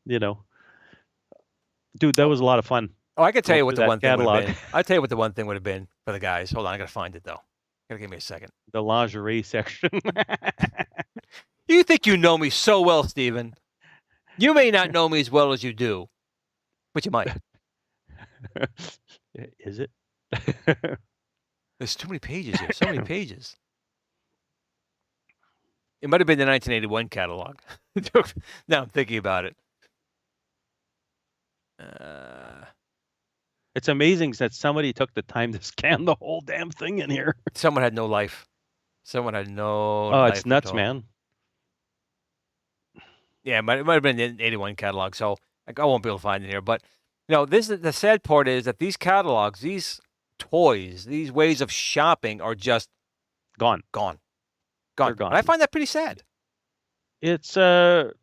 you know, dude, that was a lot of fun. Oh, I can tell you what the one thing would catalog. have been. I'll tell you what the one thing would have been for the guys. Hold on, I gotta find it though. Gotta give me a second. The lingerie section. You think you know me so well, Stephen. You may not know me as well as you do, but you might. Is it? There's too many pages here. So many pages. It might have been the 1981 catalog. Now I'm thinking about it. It's amazing that somebody took the time to scan the whole damn thing in here. Someone had no life. Someone had no. Oh, it's nuts, man. Yeah, it might have been the 81 catalog, so I won't be able to find it here. But this is the sad part is that these catalogs, these toys, these ways of shopping are just gone. They're gone. And I find that pretty sad. It's there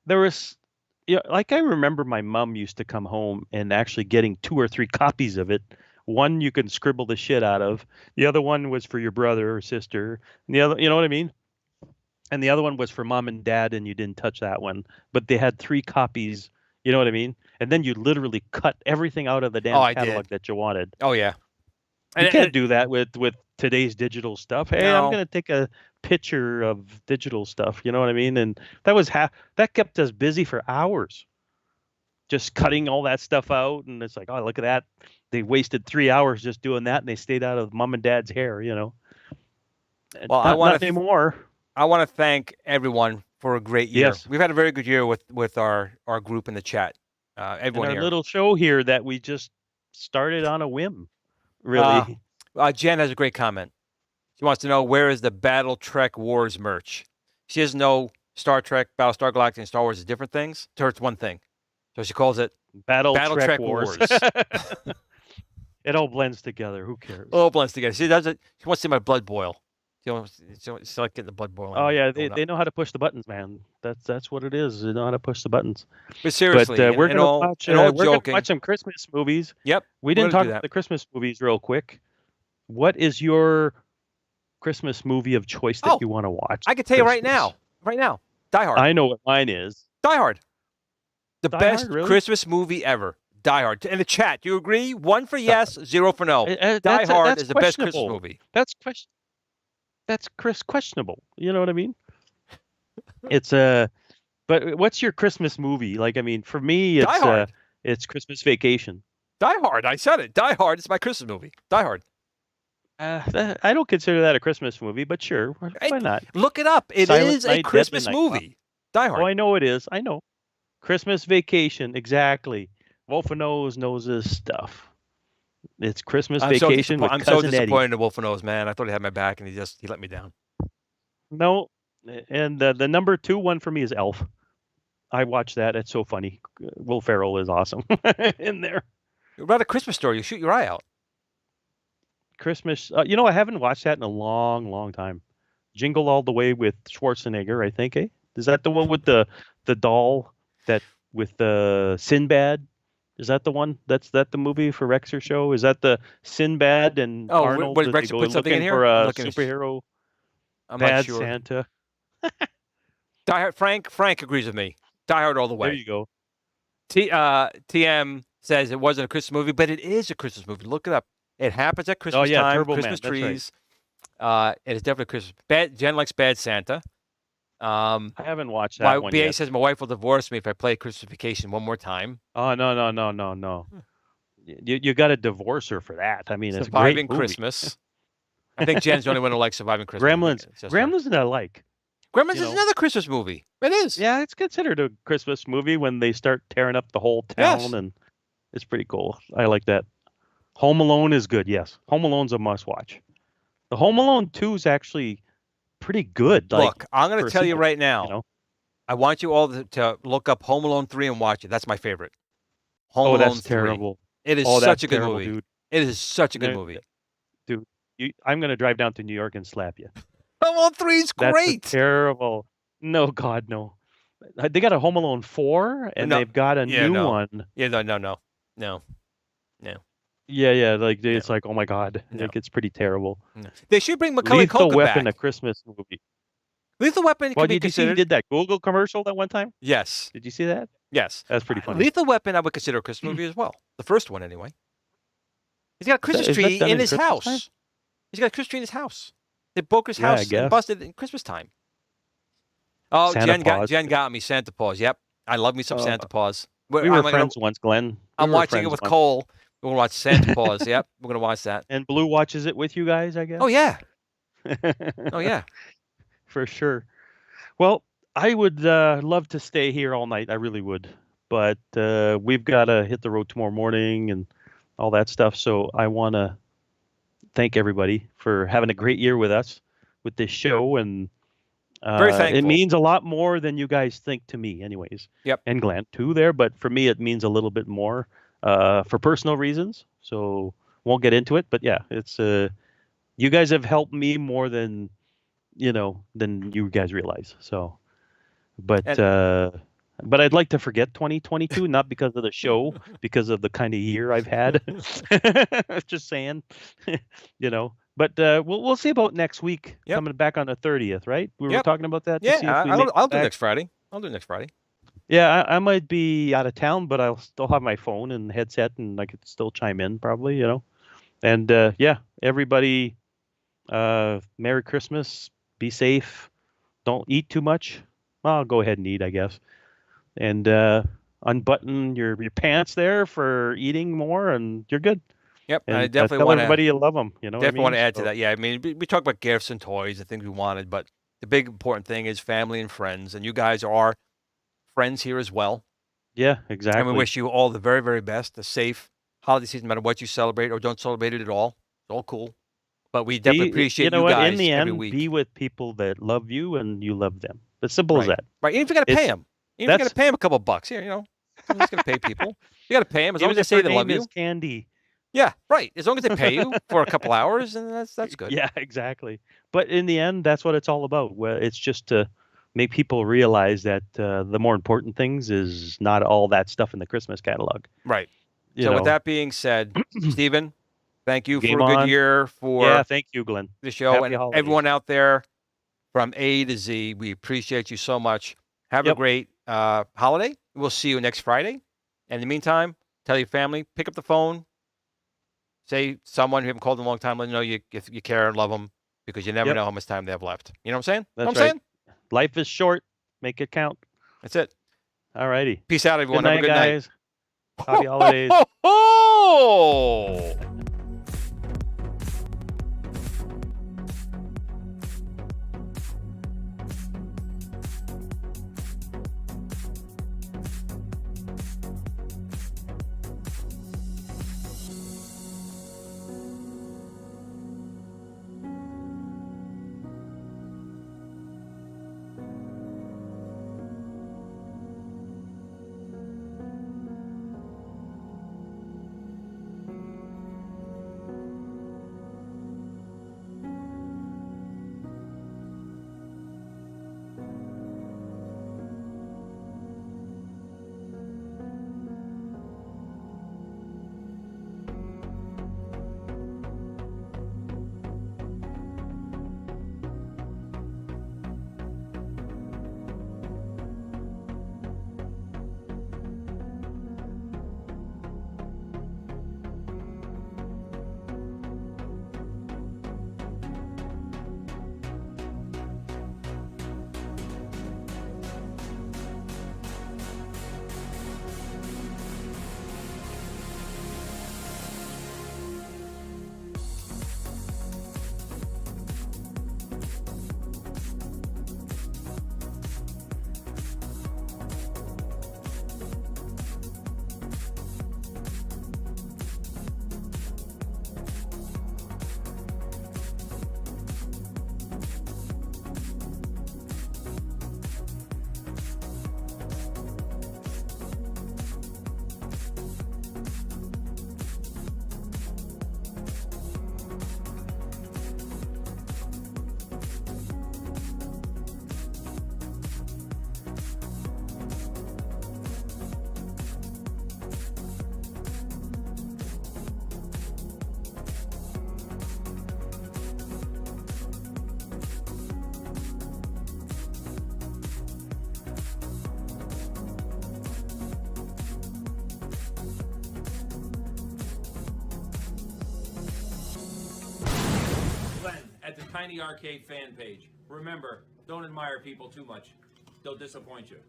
was. Yeah, like I remember my mom used to come home and actually getting 2 or 3 copies of it. One you can scribble the shit out of. The other one was for your brother or sister. And the other, you know what I mean? And the other one was for mom and dad, and you didn't touch that one. But they had 3 copies. You know what I mean? And then you literally cut everything out of the damn catalog that you wanted. Oh yeah. You can't do that with today's digital stuff. Hey, I'm going to take a picture of digital stuff. You know what I mean? And that kept us busy for hours, just cutting all that stuff out. And it's like, oh, look at that. They wasted 3 hours just doing that, and they stayed out of mom and dad's hair. Well, I want anymore. I want to thank everyone for a great year. Yes. We've had a very good year with our group in the chat. Everyone and our here. Little show here that we just started on a whim. Really. Jen has a great comment. She wants to know, where is the Battle Trek Wars merch? She doesn't know Star Trek, Battlestar Galactica, and Star Wars is different things. To her, it's one thing. So she calls it Battle Trek Wars. It all blends together. Who cares? It all blends together. She does it. She wants to see my blood boil. She's like getting the blood boiling. Oh yeah, they know how to push the buttons, man. That's what it is. They know how to push the buttons. But seriously, we're gonna watch some Christmas movies. Yep. We didn't talk about the Christmas movies real quick. What is your Christmas movie of choice that you want to watch? I can tell you right now. Right now. Die Hard. I know what mine is. Die Hard. The best Christmas movie ever. Die Hard. In the chat, do you agree? 1 for yes, 0 for no. Die Hard is the best Christmas movie. That's questionable. You know what I mean? It's but what's your Christmas movie? Like, I mean, for me, it's Christmas Vacation. Die Hard. I said it. Die Hard is my Christmas movie. Die Hard. I don't consider that a Christmas movie, but sure, why not? Look it up. It is a Christmas movie. Die Hard. Oh, I know it is. I know. Christmas Vacation, exactly. Wolf of Nose knows his stuff. It's Christmas Vacation with I'm Cousin so disappointed Eddie. in Wolf of Nose, man. I thought he had my back, and he let me down. No, and the number 2 one for me is Elf. I watch that. It's so funny. Will Ferrell is awesome in there. About A Christmas Story, you shoot your eye out. Christmas. I haven't watched that in a long, long time. Jingle All the Way with Schwarzenegger, I think. Is that the one with the doll that with the Sinbad? Is that the one? That's the movie for Rexer show? Is that the Sinbad and Arnold? What Rexer put something in here? For a superhero. I'm Bad not sure. Santa. Die Hard. Frank agrees with me. Die Hard all the way. There you go. TM says it wasn't a Christmas movie, but it is a Christmas movie. Look it up. It happens at Christmas time. Turbo Christmas Man. trees. It is definitely Christmas. Jen likes Bad Santa. I haven't watched that one BA yet. says my wife will divorce me if I play Christmas Vacation one more time. Oh no. You got to divorce her for that. I mean, Surviving it's a great movie. Christmas. I think Jen's the only one who likes Surviving Christmas. Gremlins that I like. Gremlins is another Christmas movie. It is. Yeah, it's considered a Christmas movie when they start tearing up the whole town, and it's pretty cool. I like that. Home Alone is good. Yes, Home Alone's a must-watch. The Home Alone 2 is actually pretty good. Look, I'm going to tell you right now. I want you all to look up Home Alone 3 and watch it. That's my favorite. Home Alone 3. Terrible. It is such a good movie. Dude. It is such a good movie. Dude, I'm going to drive down to New York and slap you. Home Alone 3 is great. That's terrible. No, God, no. They got a Home Alone 4, and No. they've got a Yeah, new no. one. Yeah, no. Yeah. Like No. it's like, oh my God, No. like it's pretty terrible. No. They should bring Macaulay Lethal Culkin Weapon, back. a Christmas movie. Lethal Weapon Well, could be did you see he considered. did that Google commercial that one time? Yes. Did you see that? Yes. That's pretty funny. Lethal Weapon, I would consider a Christmas movie as well. The first one, anyway. He's got a Christmas Is that tree done in his Christmas house. time? He's got a Christmas tree in his house. They broke his Yeah, I house and guess. busted it in Christmas time. Oh, Santa Paws. Jen got me Santa Paws. Yep. I love me some Santa Paws. We were friends once, Glenn. I'm watching it with Cole. We're going to watch Santa Paws. Yep. We're going to watch that. And Blue watches it with you guys, I guess? Oh, yeah. Oh, yeah. For sure. Well, I would love to stay here all night. I really would. But we've got to hit the road tomorrow morning and all that stuff. So I want to thank everybody for having a great year with us with this show. And very thankful. It means a lot more than you guys think to me, anyways. Yep. And Glenn, too, there. But for me, it means a little bit more for personal reasons. So won't get into it. But yeah, it's you guys have helped me more than you guys realize. So, but I'd like to forget 2022, not because of the show, because of the kind of year I've had. Just saying, But we'll see about next week. Yep. Coming back on the 30th, right? We were talking about that. Yeah, I'll do next Friday. I'll do next Friday. Yeah, I might be out of town, but I'll still have my phone and headset, and I could still chime in probably. And yeah, everybody, Merry Christmas. Be safe. Don't eat too much. Well, I'll go ahead and eat, I guess. And unbutton your pants there for eating more, and you're good. Yep, and I definitely tell want everybody you love them. Definitely want to add to that. Yeah, I mean, we talk about gifts and toys and things we wanted, but the big important thing is family and friends, and you guys are friends here as well. Yeah, exactly. And we wish you all the very, very best, a safe holiday season, no matter what you celebrate or don't celebrate it at all. It's all cool. But we definitely appreciate you guys in the end, every week. Be with people that love you and you love them. As simple as that. Right. Even if you got to pay them. Even if you got to pay them a couple of bucks. Here, someone's going to pay people. You got to pay them as long as they say they love you. Candy. Yeah, right. As long as they pay you for a couple hours, and that's good. Yeah, exactly. But in the end, that's what it's all about. Well, it's just to make people realize that the more important things is not all that stuff in the Christmas catalog. Right. With that being said, Stephen, thank you for a good year thank you, Glenn. The show. Happy and holidays. Everyone out there from A to Z, we appreciate you so much. Have a great holiday. We'll see you next Friday. And in the meantime, tell your family, pick up the phone, say someone who haven't called in a long time, let them know you care and love them, because you never know how much time they have left. You know what I'm saying? That's right. Life is short. Make it count. That's it. All righty. Peace out, everyone. Good night, have a good guys. Happy holidays. Oh! Tiny Arcade fan page. Remember, don't admire people too much. They'll disappoint you.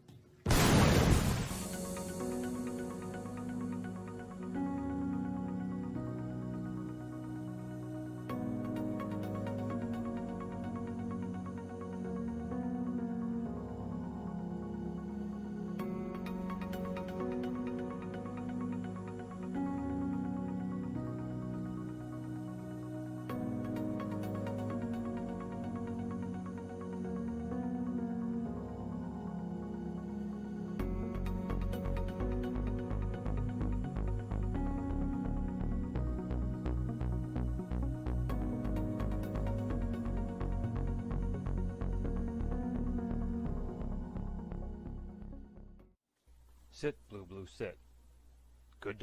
Sit, Blue Blue, sit.